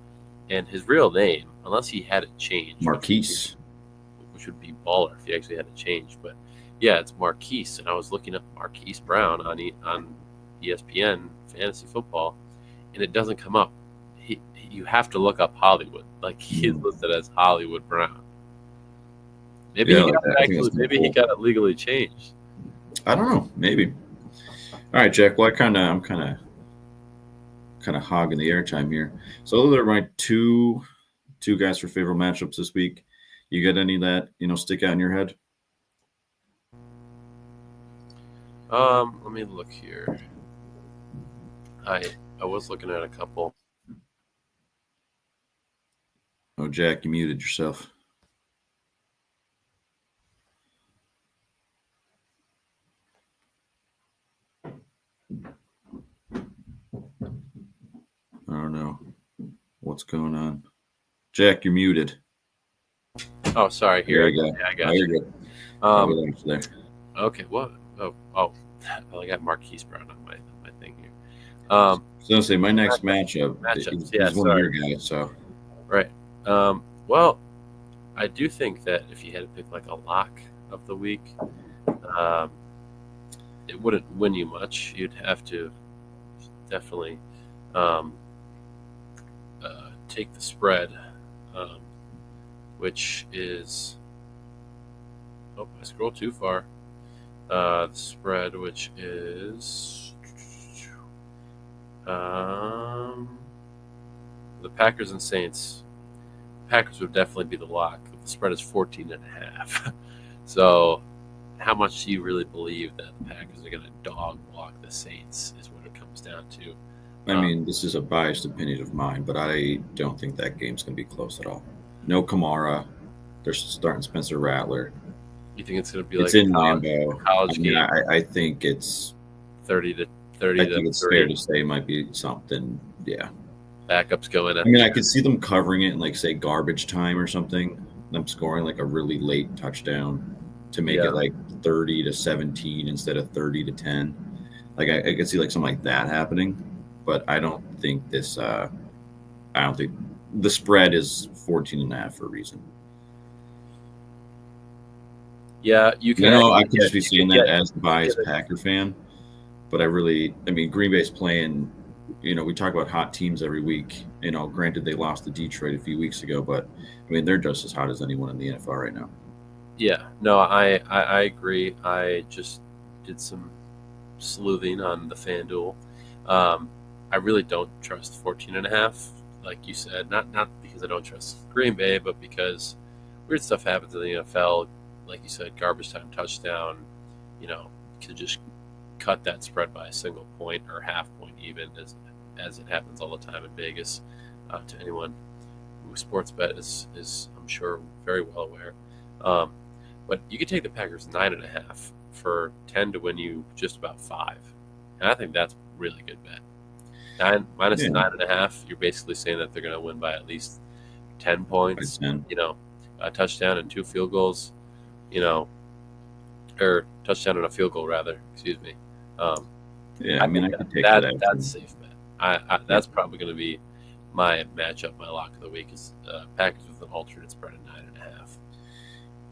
and his real name, unless he had it changed, Marquise, which would be baller if he actually had it changed. But yeah, it's Marquise, and I was looking up Marquise Brown on ESPN Fantasy Football, and it doesn't come up. You have to look up Hollywood. Like he is listed as Hollywood Brown. Maybe he got it legally changed. I don't know. Maybe. All right, Jack. Well, I'm kind of hogging the airtime here. So those are my two guys for favorite matchups this week. You got any that stick out in your head? Let me look here. I was looking at a couple. Oh, Jack, you muted yourself. don't know what's going on. Jack, you're muted. Oh, sorry. There Here, you go. I got Oh, you. you're good. There. Okay. What? Oh, I got Marquise Brown on my thing here. So I was gonna say my next matchup. Matchups. He's one of your guys, so Right. Well, I do think that if you had to pick like a lock of the week, it wouldn't win you much. You'd have to definitely take the spread, which is. Oh, I scrolled too far. The spread, which is the Packers and Saints. Packers would definitely be the lock. The spread is 14.5. So, how much do you really believe that the Packers are going to dog walk the Saints? Is what it comes down to. I mean, this is a biased opinion of mine, but I don't think that game's going to be close at all. No Kamara. They're starting Spencer Rattler. You think it's going to be It's like in a Lambeau. college game? I think it's 30 to I think it's 3. fair to say it might be something. Yeah. Backups going. I mean, I could see them covering it in, like, say, garbage time or something. Them scoring like a really late touchdown to make it like 30-17 instead of 30-10. Like I could see like something like that happening, but I don't think this. I don't think the spread is 14.5 for a reason. Yeah, you can. I could just be saying that as the biased Packer fan, but I mean, Green Bay's playing. We talk about hot teams every week. Granted they lost to Detroit a few weeks ago, but I mean they're just as hot as anyone in the NFL right now. Yeah, no, I agree. I just did some sleuthing on the FanDuel. I really don't trust 14.5, like you said. Not because I don't trust Green Bay, but because weird stuff happens in the NFL. Like you said, garbage time touchdown. Could just cut that spread by a single point or half point, even as it happens all the time in Vegas. To anyone who sports bet is I'm sure very well aware. But you could take the Packers 9.5 for 10 to win you just about 5, and I think that's a really good bet. 9-9.5. You're basically saying that they're going to win by at least 10 points. 10. A touchdown and 2 field goals. Or touchdown and a field goal rather. Excuse me. I mean, I could take that. that. That's a safe bet. That's probably going to be my matchup. My lock of the week is Packers with an alternate spread of 9.5.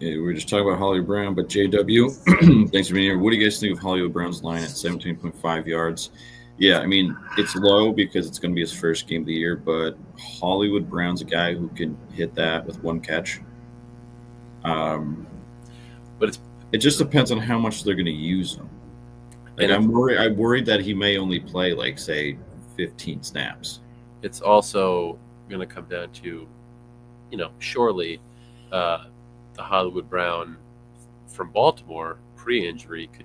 Yeah, we were just talking about Hollywood Brown, but JW, thanks for being here. What do you guys think of Hollywood Brown's line at 17.5 yards? Yeah, I mean, it's low because it's going to be his first game of the year, but Hollywood Brown's a guy who can hit that with one catch. But it just depends on how much they're going to use him. Like, I'm worried that he may only play, like, say, 15 snaps. It's also going to come down to, surely the Hollywood Brown from Baltimore pre-injury could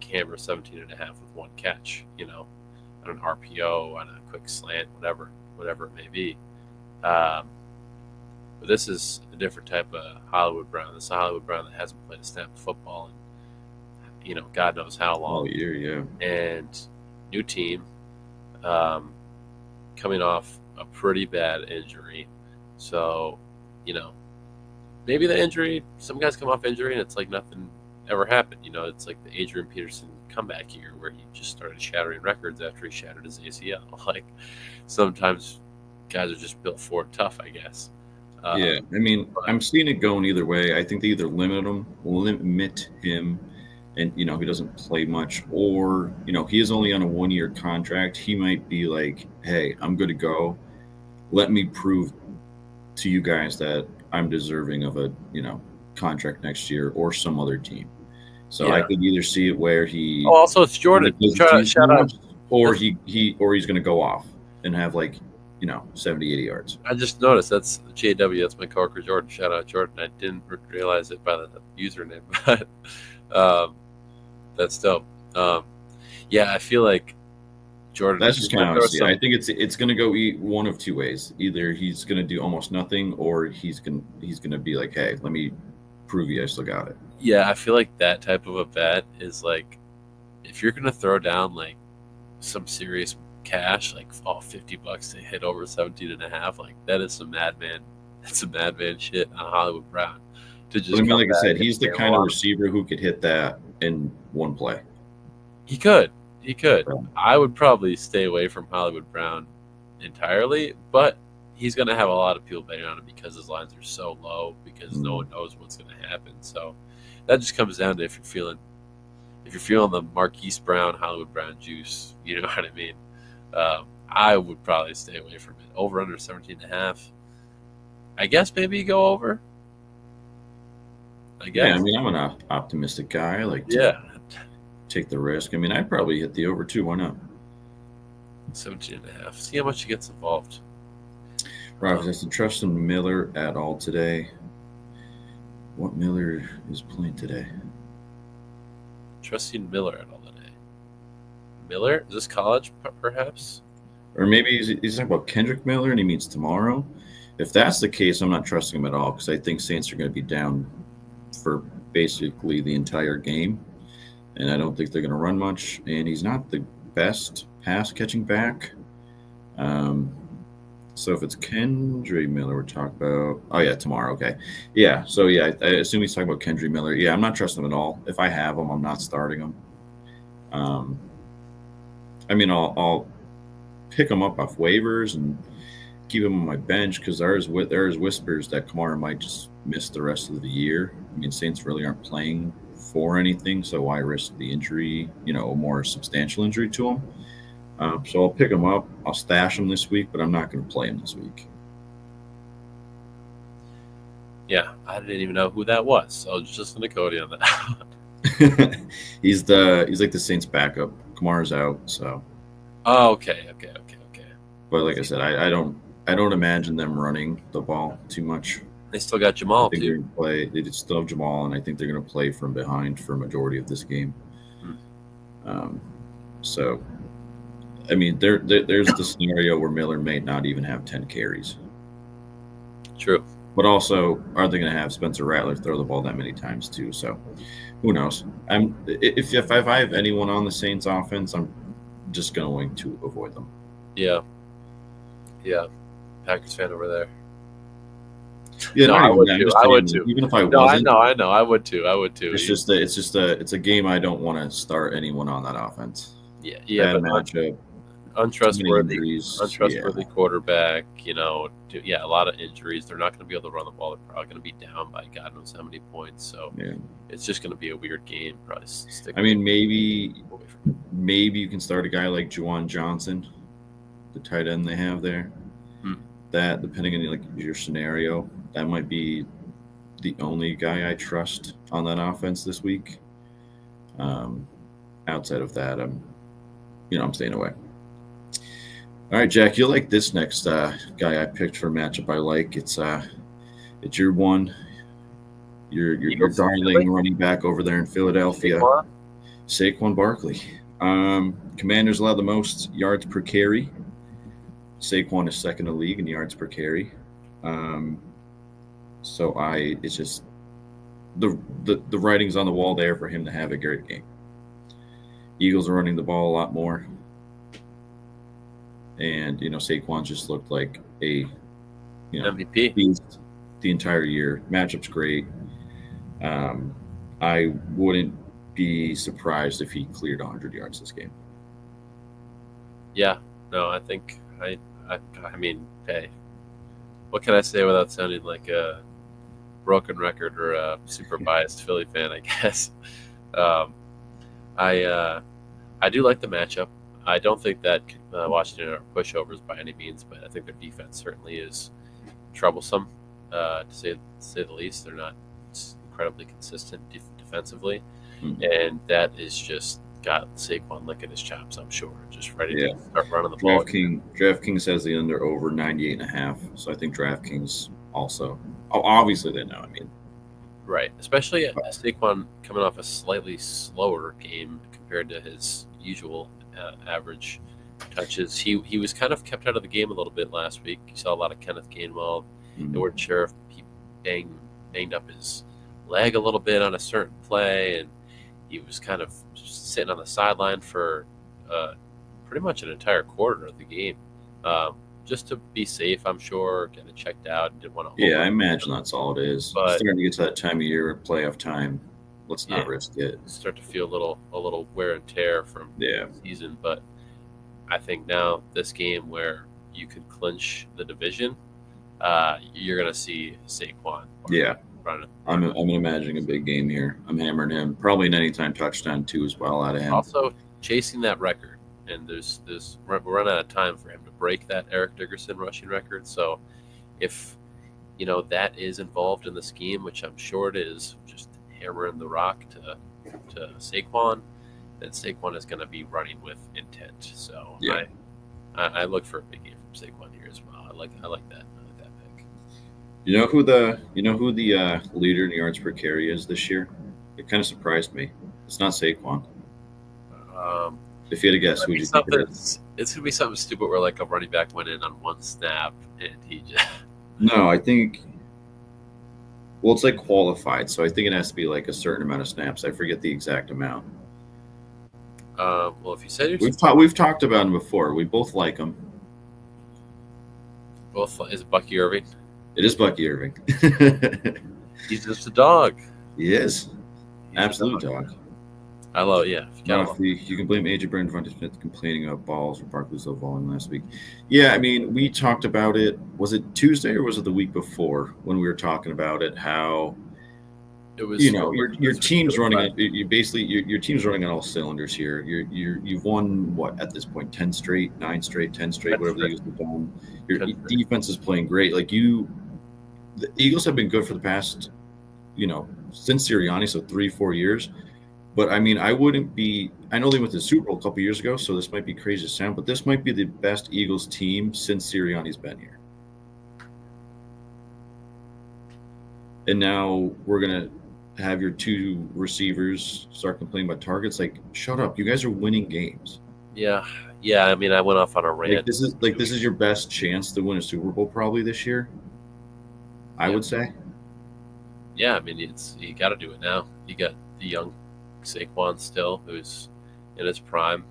camera 17.5 with one catch, on an RPO, on a quick slant, whatever it may be. But this is a different type of Hollywood Brown. This is a Hollywood Brown that hasn't played a snap of football in, God knows how long. All year, yeah. And new team, coming off a pretty bad injury. So, maybe the injury, some guys come off injury and it's like nothing ever happened. It's like the Adrian Peterson comeback year where he just started shattering records after he shattered his ACL. Like, sometimes guys are just built for it tough, I guess. I mean, I'm seeing it going either way. I think they either limit him, and he doesn't play much, or he is only on a 1-year contract. He might be like, hey, I'm good to go. Let me prove to you guys that I'm deserving of a contract next year or some other team. So I could either see it where he also it's Jordan. Shout out. Or he's going to go off and have 70, 80 yards. I just noticed that's JW. That's my coworker Jordan. Shout out Jordan. I didn't realize it by the username, but that's dope. I feel like Jordan. That's just kind of I think it's going to go one of two ways. Either he's going to do almost nothing, or he's going to be like, hey, let me prove you I still got it. Yeah, I feel like that type of a bet is like, if you're going to throw down like some serious cash, like $50 to hit over 17.5. Like that is some madman. That's some madman shit on Hollywood Brown. To just But I mean, come like I back said, and he's the nail kind of on. receiver who could hit that in one play. He could. Yeah. I would probably stay away from Hollywood Brown entirely, but he's going to have a lot of people betting on him because his lines are so low because no one knows what's going to happen. So that just comes down to if you're feeling the Marquise Brown, Hollywood Brown juice, you know what I mean? I would probably stay away from it. Over under 17.5. I guess maybe you go over. I guess. Yeah, I mean, I'm an optimistic guy. I like to take the risk. I mean, I'd probably hit the over too. Why not? 17.5. See how much he gets involved. Rob has to trust in Miller at all today. What Miller is playing today? Trusting Miller at all today. Miller? Is this college, perhaps? Or maybe he's talking about Kendrick Miller and he meets tomorrow. If that's the case, I'm not trusting him at all because I think Saints are going to be down for basically the entire game. And I don't think they're going to run much. And he's not the best pass catching back. So if it's Kendrick Miller we're talking about, oh yeah, tomorrow, okay. Yeah, so yeah, I assume he's talking about Kendrick Miller. Yeah, I'm not trusting him at all. If I have him, I'm not starting him. I mean, I'll pick him up off waivers and keep him on my bench because there's whispers that Kamara might just miss the rest of the year. I mean, Saints really aren't playing for anything, so why risk the injury, a more substantial injury to him? So I'll pick him up. I'll stash him this week, but I'm not going to play him this week. Yeah, I didn't even know who that was, so I was just going to code you on that. He's like the Saints' backup. Kamara's out, so. Oh, okay. But like I said, I don't imagine them running the ball too much. They still got Jamal too. They still have Jamal, and I think they're going to play from behind for a majority of this game. So. I mean, there's the scenario where Miller may not even have 10 carries. True. But also, are they going to have Spencer Rattler throw the ball that many times too? So, who knows? If I have anyone on the Saints offense, I'm just going to avoid them. Yeah. Packers fan over there. Yeah, no, I would too. Even if I no, wasn't, I know, I would too. It's a game I don't want to start anyone on that offense. Yeah, bad matchup. Untrustworthy quarterback, a lot of injuries. They're not going to be able to run the ball. They're probably going to be down by God knows how many points. So it's just going to be a weird game. Probably maybe you can start a guy like Juwan Johnson, the tight end they have there. That, depending on your scenario, that might be the only guy I trust on that offense this week. Outside of that, I'm staying away. All right, Jack, you'll like this next guy I picked for a matchup I like. It's your one, your darling running back over there in Philadelphia, Saquon Barkley. Commanders allow the most yards per carry. Saquon is second in the league in yards per carry. It's just the writing's on the wall there for him to have a great game. Eagles are running the ball a lot more. And, Saquon just looked like a MVP beast the entire year. Matchup's great. I wouldn't be surprised if he cleared 100 yards this game. Yeah. No, I think I mean, hey, what can I say without sounding like a broken record or a super biased Philly fan, I guess. I do like the matchup. I don't think that Washington are pushovers by any means, but I think their defense certainly is troublesome, to say the least. They're not incredibly consistent defensively, and that is just got Saquon licking his chops, I'm sure, just ready to start running the ball. DraftKings has the under over 98.5, so I think DraftKings also. Oh, obviously they know. I mean, right, especially Saquon coming off a slightly slower game compared to his usual average touches. He was kind of kept out of the game a little bit last week. You saw a lot of Kenneth Gainwell. They weren't sure if he banged up his leg a little bit on a certain play, and he was kind of sitting on the sideline for pretty much an entire quarter of the game, just to be safe. I'm sure, get it checked out. Didn't want to. Yeah, I imagine that's all it is. But starting to get to that time of year, playoff time. Let's not risk it. Start to feel a little wear and tear from the season. But I think now this game where you could clinch the division, you're gonna see Saquon. Yeah. Running. I'm imagining a big game here. I'm hammering him. Probably an anytime touchdown too as well out of him. Also chasing that record, and we're running out of time for him to break that Eric Dickerson rushing record. So if that is involved in the scheme, which I'm sure it is, just hammering the rock to Saquon, then Saquon is going to be running with intent. So I look for a big game from Saquon here as well. I like that. Pick. You know who the leader in yards per carry is this year? It kind of surprised me. It's not Saquon. If you had to guess, who do you think it is? It's gonna be something stupid where like a running back went in on one snap and he just. No, I think. Well, it's like qualified, so I think it has to be like a certain amount of snaps. I forget the exact amount. Well, if you said we've talked about him before. We both like him. Is it Bucky Irving? It is Bucky Irving. He's just a dog. He is. Absolute dog. I love, yeah. You can blame AJ Brown and Devontae Smith complaining about balls or Barkley's low volume last week. Yeah, I mean, we talked about it. Was it Tuesday or was it the week before when we were talking about it? How it was, your team's running. Your team's running on all cylinders here. You've won what at this point? 10 straight, 9 straight, 10 straight, whatever they used to done. Your defense is playing great. Like the Eagles have been good for the past, since Sirianni, so 3-4 years. But, I mean, I know they went to the Super Bowl a couple years ago, so this might be crazy to sound, but this might be the best Eagles team since Sirianni's been here. And now we're going to have your 2 receivers start complaining about targets. Like, shut up. You guys are winning games. Yeah. Yeah, I mean, I went off on a rant. This is your best chance to win a Super Bowl probably this year, I would say. Yeah, I mean, you got to do it now. You got the young Saquon still, who's in his prime.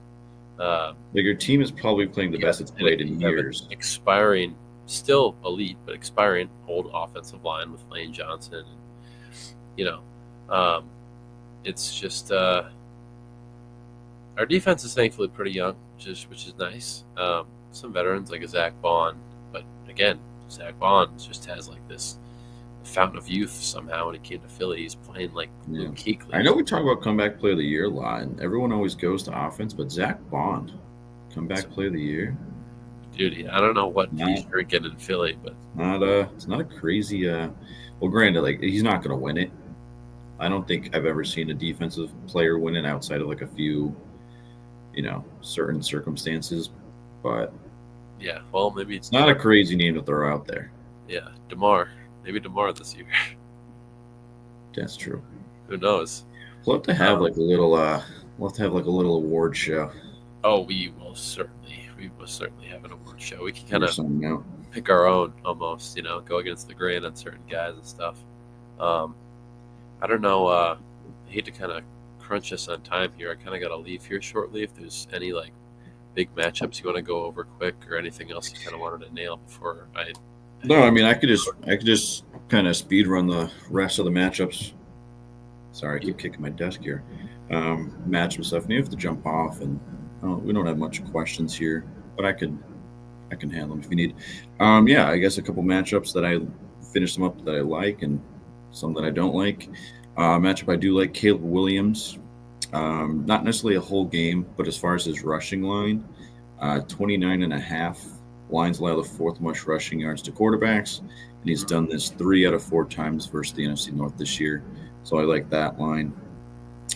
Your team is probably playing the best it's played in years. Expiring, still elite, but expiring old offensive line with Lane Johnson. It's just our defense is thankfully pretty young, which is nice. Some veterans like a Zach Bond, but again, Zach Bond just has like this fountain of youth somehow when he came to Philly. He's playing like Luke Kuechly. I know we talk about comeback player of the year a lot, and everyone always goes to offense, but Zach Bond, comeback player of the year, dude. I don't know what he's drinking in Philly, but it's not a crazy. Well, granted, like he's not going to win it. I don't think I've ever seen a defensive player win it outside of like a few, certain circumstances. But yeah, well, maybe it's not a crazy name to throw out there. Yeah, Maybe DeMar this year. That's true. Who knows? We'll have to have like a little. We'll have to have like a little award show. Oh, we will certainly have an award show. We can kind of pick our own almost. Go against the grain on certain guys and stuff. I don't know. I hate to kind of crunch us on time here. I kind of got to leave here shortly. If there's any like big matchups you want to go over quick, or anything else you kind of wanted to nail before I. No, I mean I could just kind of speed run the rest of the matchups. Sorry, I keep kicking my desk here. Matchup stuff. And you have to jump off, and we don't have much questions here, but I can handle them if you need. I guess a couple matchups that I finished them up that I like, and some that I don't like. Matchup I do like: Caleb Williams. Not necessarily a whole game, but as far as his rushing line, 29.5. Lions allow the 4th most rushing yards to quarterbacks, and he's done this 3 out of 4 times versus the NFC North this year. So I like that line.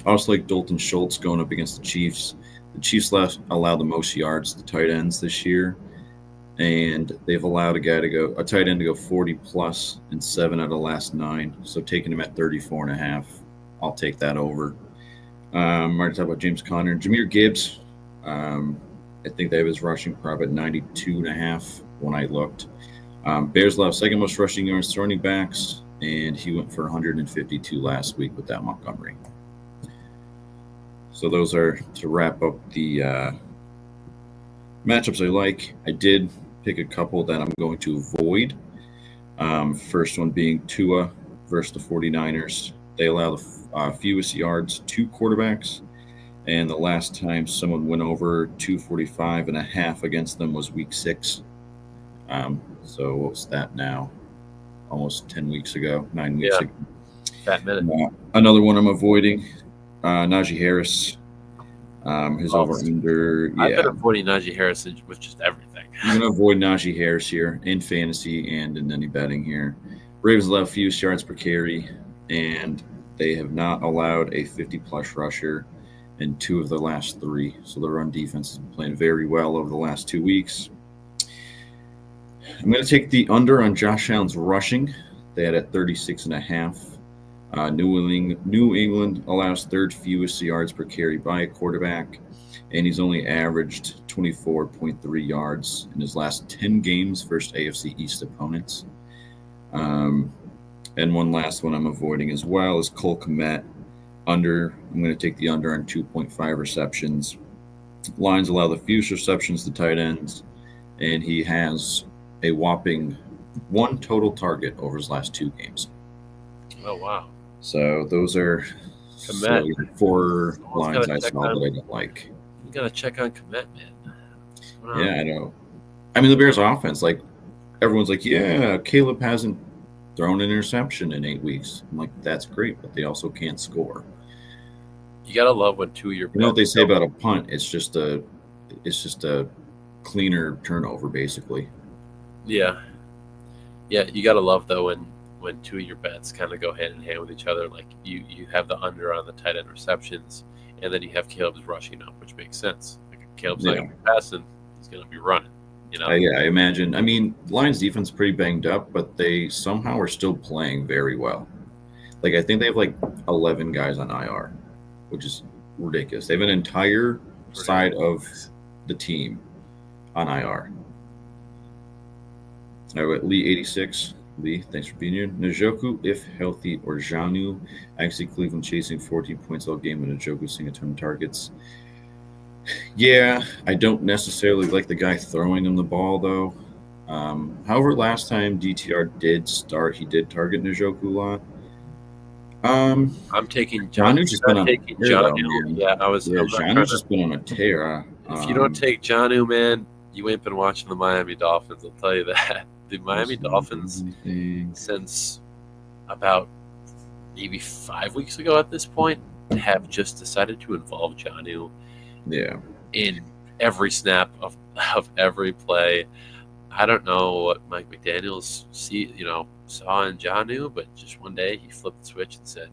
I also like Dalton Schultz going up against the Chiefs. The Chiefs allow the most yards to tight ends this year, and they've allowed a tight end to go 40 plus in 7 out of the last 9. So taking him at 34.5, I'll take that over. I already talked about James Conner, Jahmyr Gibbs. I think they have his rushing prop at 92.5 when I looked. Bears allow 2nd most rushing yards to running backs, and he went for 152 last week with that Montgomery. So those are to wrap up the Matchups I like. I did pick a couple that I'm going to avoid. First one being Tua versus the 49ers. They allow the fewest yards to quarterbacks. And the last time someone went over 245 and a half against them was week 6. So what's that now? Almost 10 weeks ago, 9 weeks ago. Fat minute. Another one I'm avoiding, Najee Harris. His over-under. Yeah. I've been avoiding Najee Harris with just everything. I'm going to avoid Najee Harris here in fantasy and in any betting here. Ravens allow fewest yards per carry, and they have not allowed a 50-plus rusher in 2 of the last 3. So the run defense has been playing very well over the last 2 weeks. I'm going to take the under on Josh Allen's rushing. They had at 36.5. New England allows 3rd fewest yards per carry by a quarterback, and he's only averaged 24.3 yards in his last 10 games versus AFC East opponents. And one last one I'm avoiding as well is Cole Kmet. Under. I'm going to take the under on 2.5 receptions. Lions allow the fewest receptions to tight ends, and he has a whopping 1 total target over his last 2 games. Oh, wow. So those are 4 lines I saw that I didn't like. You got to check on Kmet, man. Yeah, I know. I mean, the Bears' offense, like, everyone's like, yeah, Caleb hasn't thrown an interception in 8 weeks. I'm like, that's great, but they also can't score. You gotta love when 2 of your. You know what they say about a punt? It's just a cleaner turnover, basically. Yeah, you gotta love though when 2 of your bets kind of go hand in hand with each other. Like you have the under on the tight end receptions, and then you have Caleb's rushing up, which makes sense. Like if Caleb's not gonna be passing, he's gonna be running. You know? Yeah, I imagine. I mean, Lions defense is pretty banged up, but they somehow are still playing very well. Like I think they have like 11 guys on IR, which is ridiculous. They have an entire side of the team on IR. All right, Lee 86. Lee, thanks for being here. Njoku, if healthy, or Janu. Actually, Cleveland chasing 14 points all game, and Njoku seeing a ton of targets. Yeah, I don't necessarily like the guy throwing him the ball, though. However, last time DTR did start, he did target Njoku a lot. I'm taking Janu's just been on a tear, though, man. Yeah, Janu's just been on a tear. If you don't take Janu, man, you ain't been watching the Miami Dolphins. I'll tell you that. The Miami Dolphins, since about maybe 5 weeks ago at this point, have just decided to involve Janu in every snap of every play. I don't know what Mike McDaniels saw in Janu, but just one day he flipped the switch and said,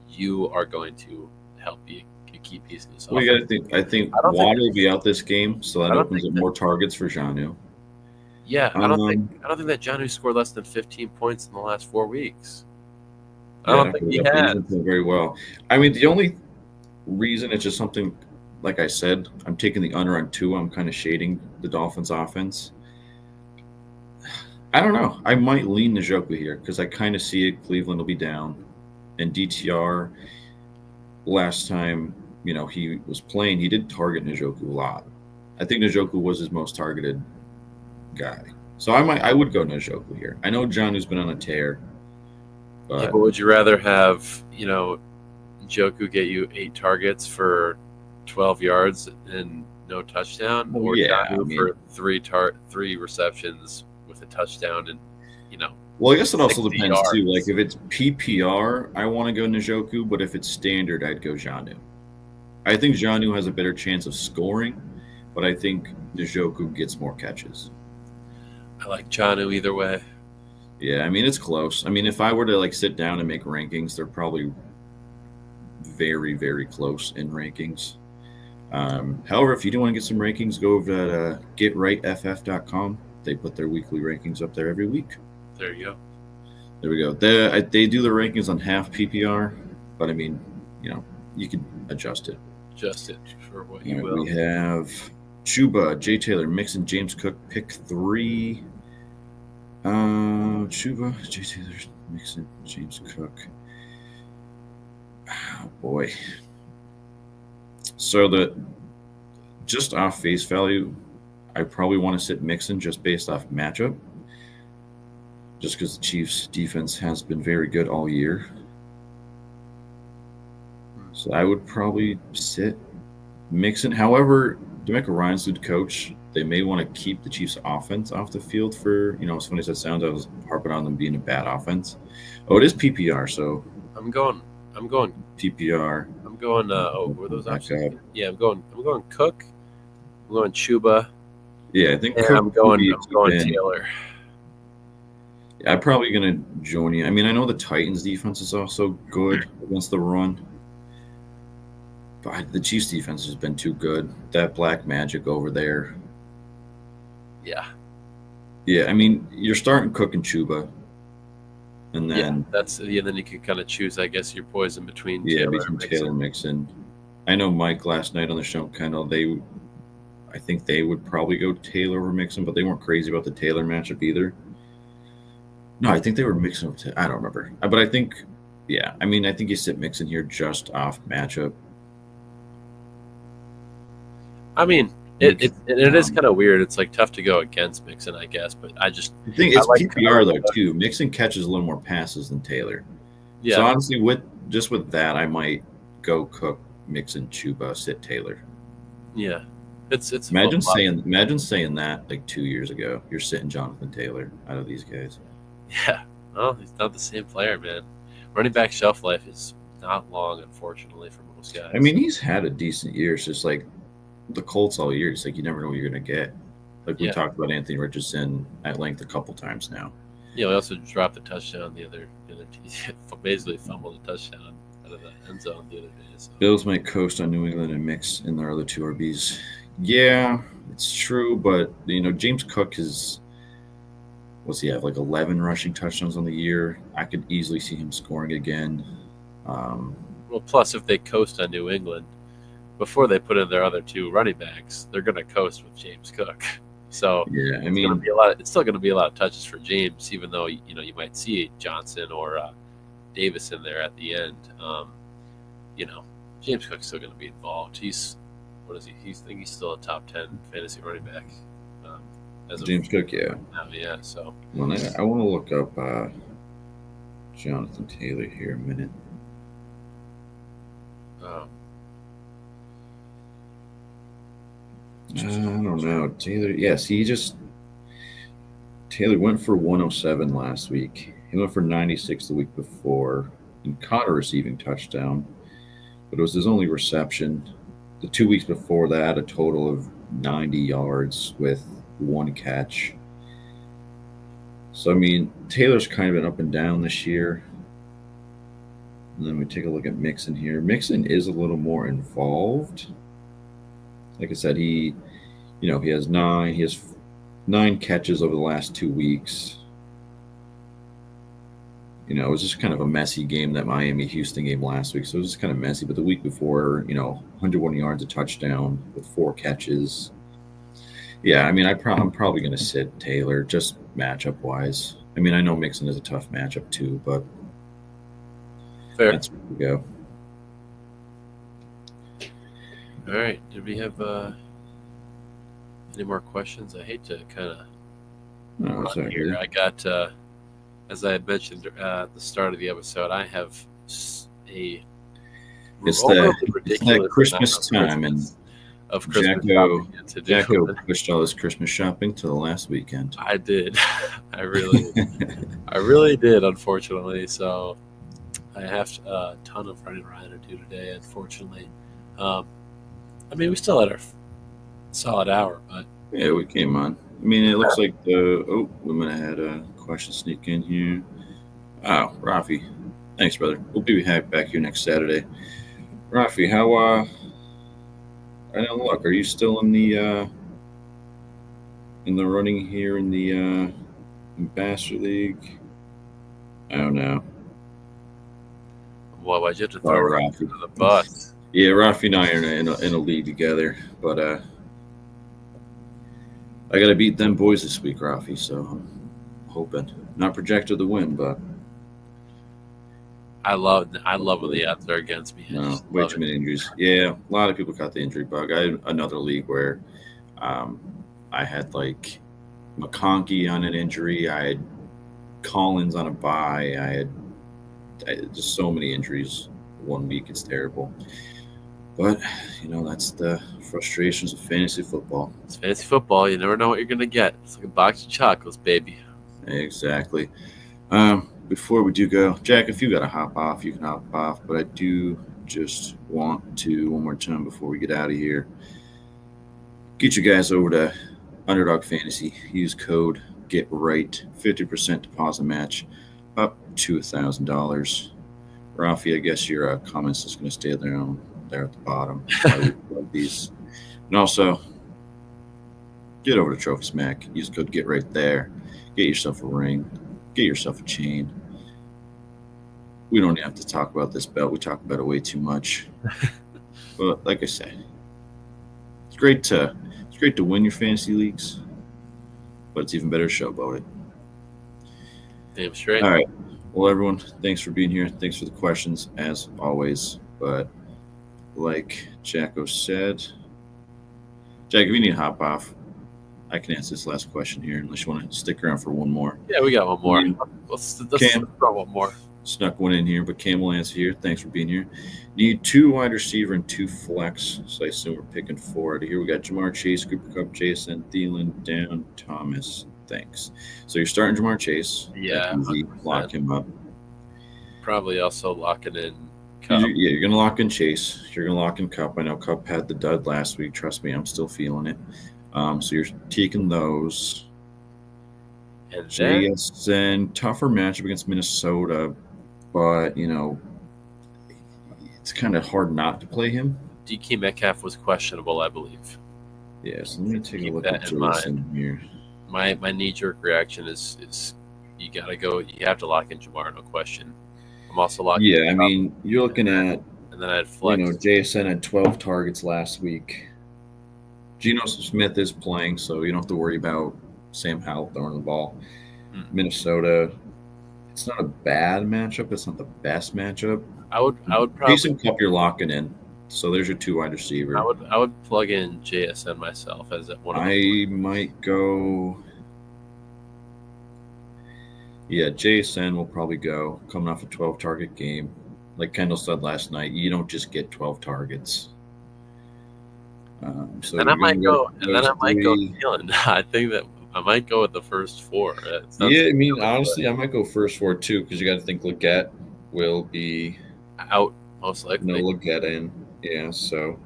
"You are going to help me keep piecing this off." Well, you got to think. I think Water will be out this game, so that opens up more targets for Janu. Yeah, I don't think that Janu scored less than 15 points in the last 4 weeks. I don't think he has. Very well. I mean, the only reason it's just something, like I said, I'm taking the under on 2. I'm kind of shading the Dolphins' offense. I don't know. I might lean Njoku here because I kind of see it. Cleveland will be down, and DTR last time he was playing, he did target Njoku a lot. I think Njoku was his most targeted guy, so I would go Njoku here. I know Janu's been on a tear, but would you rather have Njoku get you 8 targets for 12 yards and no touchdown, or Janu for 3 receptions with a touchdown and Well, I guess it also depends yards. Too. Like if it's PPR, I want to go Njoku, but if it's standard, I'd go Janu. I think Janu has a better chance of scoring, but I think Njoku gets more catches. I like Janu either way. Yeah, I mean it's close. I mean, if I were to sit down and make rankings, they're probably very, very close in rankings. However, if you do want to get some rankings, go over to getrightff.com. They put their weekly rankings up there every week. There you go. There we go. They do the rankings on half PPR, but I mean, you can adjust it. Adjust it for what you will. We have Chuba, Jay Taylor, Mixon, James Cook, pick 3. Chuba, Jay Taylor, Mixon, James Cook. Oh, boy. So just off face value, I probably want to sit Mixon just based off matchup, just because the Chiefs' defense has been very good all year. So I would probably sit Mixon. However, DeMeco Ryans' good coach. They may want to keep the Chiefs' offense off the field for, as funny as that sounds, I was harping on them being a bad offense. Oh, it is PPR, so I'm going PPR. I'm going were those Back options? up. Yeah, I'm going Cook. I'm going Chuba. Yeah, I think And Cook I'm going would be a tip in. Taylor. Yeah, I'm probably going to join you. I mean, I know the Titans' defense is also good against the run, but the Chiefs' defense has been too good. That black magic over there. Yeah. Yeah, I mean, you're starting Cook and Chuba, and then then you can kind of choose, I guess, your poison between Taylor and Mixon. I know Mike last night on the show, Kendall. I think they would probably go Taylor over Mixon, but they weren't crazy about the Taylor matchup either. No, I think they were mixing up. I don't remember, but I think, I mean, I think you sit Mixon here just off matchup. I mean, it is kind of weird. It's like tough to go against Mixon, I guess, but I think it's PPR though too. Mixon catches a little more passes than Taylor. Yeah. So honestly, with that, I might go Cook, Mixon, Chuba, sit Taylor. Yeah, it's imagine saying that like 2 years ago. You're sitting Jonathan Taylor out of these guys. Yeah, well, he's not the same player, man. Running back shelf life is not long, unfortunately, for most guys. I mean, he's had a decent year. It's just like the Colts all year. It's like you never know what you're going to get. Like we talked about Anthony Richardson at length a couple times now. Yeah, we also dropped a touchdown the other basically fumbled a touchdown out of the end zone the other day. So. Bills might coast on New England and mix in their other two RBs. Yeah, it's true, but James Cook is. What's he have? Like 11 rushing touchdowns on the year. I could easily see him scoring again. Well, plus if they coast on New England before they put in their other two running backs, they're going to coast with James Cook. So yeah, I mean, it's still going to be a lot of touches for James, even though you might see Johnson or Davis in there at the end. James Cook's still going to be involved. He's he's still a top 10 fantasy running back. James Cook, yeah. Yeah, so. Well, I want to look up Jonathan Taylor here a minute. I don't know. Taylor, yes, Taylor went for 107 last week. He went for 96 the week before and caught a receiving touchdown, but it was his only reception. The 2 weeks before that, a total of 90 yards with one catch. So, I mean, Taylor's kind of been up and down this year. And then we take a look at Mixon here. Mixon is a little more involved. Like I said, he has 9 catches over the last 2 weeks. It was just kind of a messy game, that Miami-Houston game last week. So it was just kind of messy. But the week before, 101 yards, a touchdown with 4 catches. Yeah, I mean, I'm probably going to sit Taylor, just matchup-wise. I mean, I know Mixon is a tough matchup too, but fair. That's where we go. All right. Did we have any more questions? I hate to kind of run here. I got, as I had mentioned at the start of the episode, I have it's that Christmas time, and of Christmas shopping to do. Jacko pushed all his Christmas shopping to the last weekend. I did. I really did, unfortunately. So I have a ton of running around to do today, unfortunately. I mean, we still had our solid hour, but yeah, we came on. I mean, it looks like we might have had a question sneak in here. Oh, Rafi, thanks, brother. We'll be back here next Saturday. Rafi, how I don't look. Are you still in the running here in the Ambassador League? I don't know. Well, why'd you have to throw Rafi under the bus? Yeah, Rafi and I are in a league together, but I got to beat them boys this week, Rafi. So I'm hoping, not projected to win, but I love when the odds are against me. No, way too many injuries. Yeah, a lot of people got the injury bug. I had another league where I had like McConkey on an injury. I had Collins on a bye. I had just so many injuries 1 week. It's terrible. But, that's the frustrations of fantasy football. It's fantasy football. You never know what you're going to get. It's like a box of chocolates, baby. Exactly. Before we do go, Jack, if you got to hop off, you can hop off. But I do just want to, one more time before we get out of here, get you guys over to Underdog Fantasy. Use code GETRIGHT, 50% deposit match, up to $1,000. Rafi, I guess your comments is going to stay there at the bottom. I love these. And also, get over to Trophy Smack. Use code GETRIGHT there. Get yourself a ring. Get yourself a chain. We don't have to talk about this belt. We talk about it way too much. But like I said, it's great to win your fantasy leagues, but it's even better to showboat it. Damn straight. All right. Well, everyone, thanks for being here. Thanks for the questions, as always. But like Jacko said, Jack, if you need to hop off, I can answer this last question here, unless you want to stick around for one more. Yeah, we got one more. Let's throw one more. Snuck one in here, but Cam will answer here. Thanks for being here. Need 2 wide receiver and 2 flex, so I assume we're picking 4 out of here. We got Jamar Chase, Cooper Kupp, Jason, Thielen, down, Thomas. Thanks. So you're starting Jamar Chase. Yeah, lock him up. Probably also locking in Kupp. You're going to lock in Chase. You're going to lock in Kupp. I know Kupp had the dud last week. Trust me, I'm still feeling it. So you're taking those. And JSN, tougher matchup against Minnesota, but, it's kind of hard not to play him. DK Metcalf was questionable, I believe. Yeah, so let me take a look that at in JSN here. My knee-jerk reaction is you got to go. You have to lock in Jamar, no question. I'm also locking in Yeah, I mean, you're looking at, and then I had flex. JSN had 12 targets last week. Geno Smith is playing, so you don't have to worry about Sam Howell throwing the ball. Minnesota, it's not a bad matchup. It's not the best matchup. I would probably Jason Kupp you're locking in. So there's your 2 wide receiver. I would plug in JSN myself as one of I might go. Yeah, JSN will probably go coming off a 12 target game. Like Kendall said last night, you don't just get 12 targets. So and I might go Thielen. I think that I might go with the first 4. Yeah, I mean, honestly, I might go first 4 too, because you got to think Leggett will be out most likely. No Leggett in, yeah. So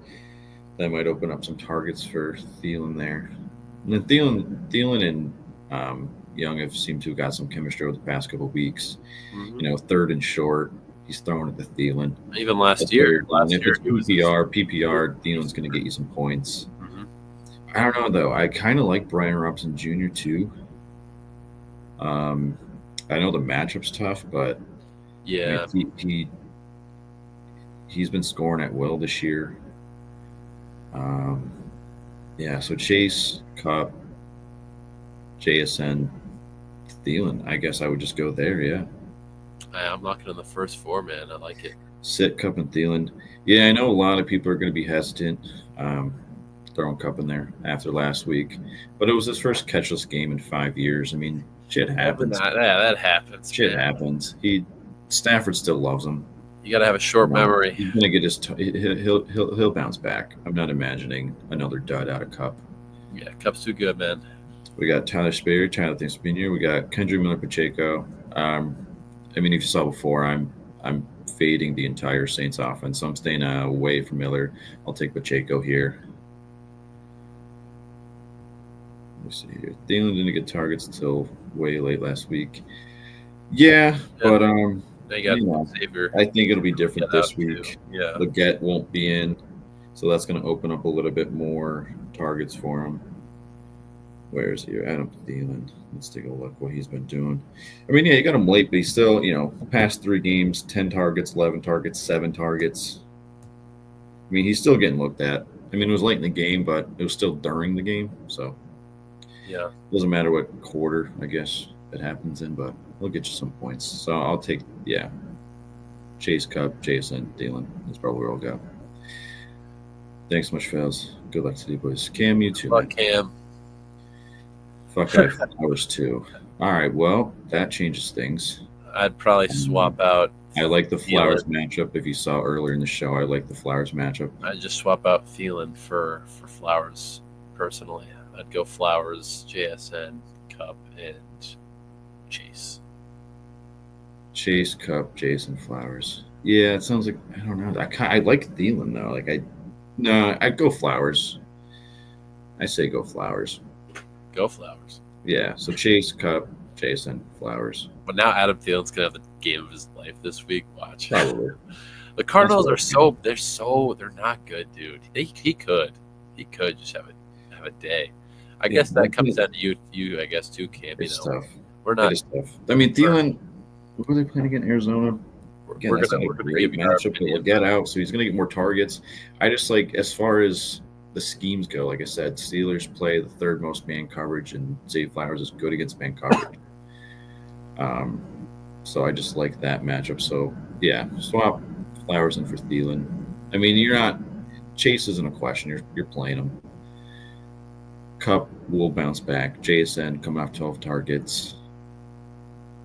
that might open up some targets for Thielen there. And then Thielen and Young have seemed to have got some chemistry over the past couple of weeks. Mm-hmm. Third and short, he's throwing at the Thielen. Even last year, if it's PPR, Thielen's going to get you some points. Mm-hmm. I don't know, though. I kind of like Brian Robinson Jr., too. I know the matchup's tough, but yeah, he's been scoring at will this year. Yeah, so Chase, Kupp, JSN, Thielen. I guess I would just go there, yeah. I'm locking in the first 4, man. I like it. Sit Kupp and Thielen. Yeah, I know a lot of people are going to be hesitant throwing Kupp in there after last week, but it was his first catchless game in 5 years. I mean, shit happens. That happens. Shit happens. Stafford still loves him. You got to have a short memory. He's going to get his. He'll bounce back. I'm not imagining another dud out of Kupp. Yeah, Kupp's too good, man. We got Tyler Sperry. Tyler, thanks for being here. We got Kendrick Miller Pacheco. I mean, if you saw before, I'm fading the entire Saints offense, so I'm staying away from Miller. I'll take Pacheco here. Let me see here. Thielen didn't get targets until way late last week. Yeah, but they got Xavier. I think it'll be different this week. Too. Yeah, Leggett won't be in, so that's going to open up a little bit more targets for him. Where is he? Adam Thielen. Let's take a look what he's been doing. I mean, yeah, you got him late, but he's still, the past 3 games, 10 targets, 11 targets, 7 targets. I mean, he's still getting looked at. I mean, it was late in the game, but it was still during the game, so yeah, doesn't matter what quarter, I guess, it happens in, but we'll get you some points. So I'll take, Chase, Kupp, Jason, Thielen. That's probably where I'll go. Thanks so much, fellas. Good luck to you boys. Cam, you too. Good luck, Cam. Fuck, I have Flowers too. All right, well, that changes things. I'd probably swap out. I like the Flowers Thielen. matchup. If you saw earlier in the show, I like the Flowers matchup. I'd just swap out Thielen for Flowers. Personally, I'd go Flowers, JSN, Cup, and Chase. Chase, Cup, Jason, Flowers. Yeah, it sounds like I don't know. I like Thielen though. I'd go Flowers. I say go Flowers. Go Flowers. Yeah, so Chase, Cup, Jason, Flowers. But now Adam Thielen's gonna have the game of his life this week. Watch. Probably. The Cardinals they're not good, dude. He could just have a day. I guess that comes down to you. I guess too, Cam. It's tough. We're not. It is tough. I mean, Thielen. What were they playing against Arizona? Again, We're that's gonna not a great give you our matchup, but we'll opinion. get out, so he's going to get more targets. I just like, as far as the schemes go, like I said, Steelers play the third most man coverage, and Zay Flowers is good against man coverage. So I just like that matchup. So, yeah, swap Flowers in for Thielen. I mean, Chase isn't a question. You're playing him. Cup will bounce back. JSN coming off 12 targets.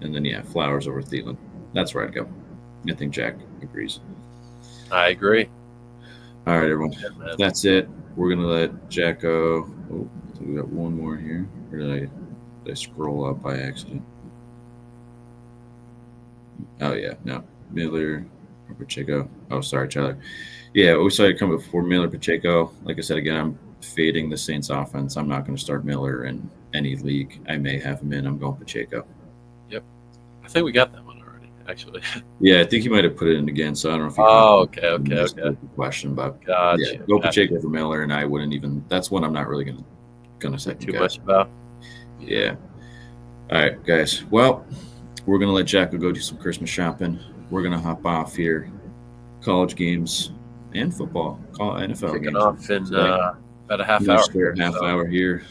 And then, yeah, Flowers over Thielen. That's where I'd go. I think Jack agrees. I agree. All right, everyone. Yeah, man. That's it. We're going to let Jack go. Oh, we got one more here. Or did I scroll up by accident? Oh, yeah. No. Miller, Pacheco. Oh, sorry, Tyler. Yeah, we saw it come before Miller, Pacheco. Like I said, again, I'm fading the Saints offense. I'm not going to start Miller in any league. I may have him in. I'm going Pacheco. I think we got that one already, actually. Yeah, I think he might have put it in again, so I don't know if he Okay. question, but Gotcha. yeah, go Pacheco for Miller, and I wouldn't even. That's one I'm not really gonna say Too much about. Yeah. All right, guys. Well, we're gonna let Jacko go do some Christmas shopping. We're gonna hop off here. College games and football, NFL Kicking games. off in So, about a half we're gonna hour. start half hour here.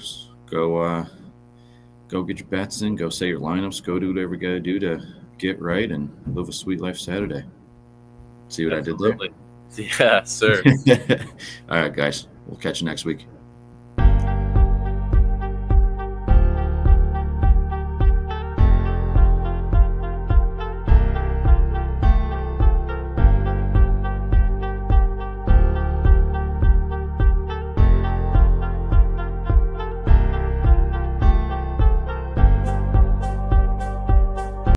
Go get your bets in. Go say your lineups. Go do whatever you gotta do to get right and live a sweet life Saturday. See what Absolutely. Yeah, sir. I did there? All right, guys. We'll catch you next week.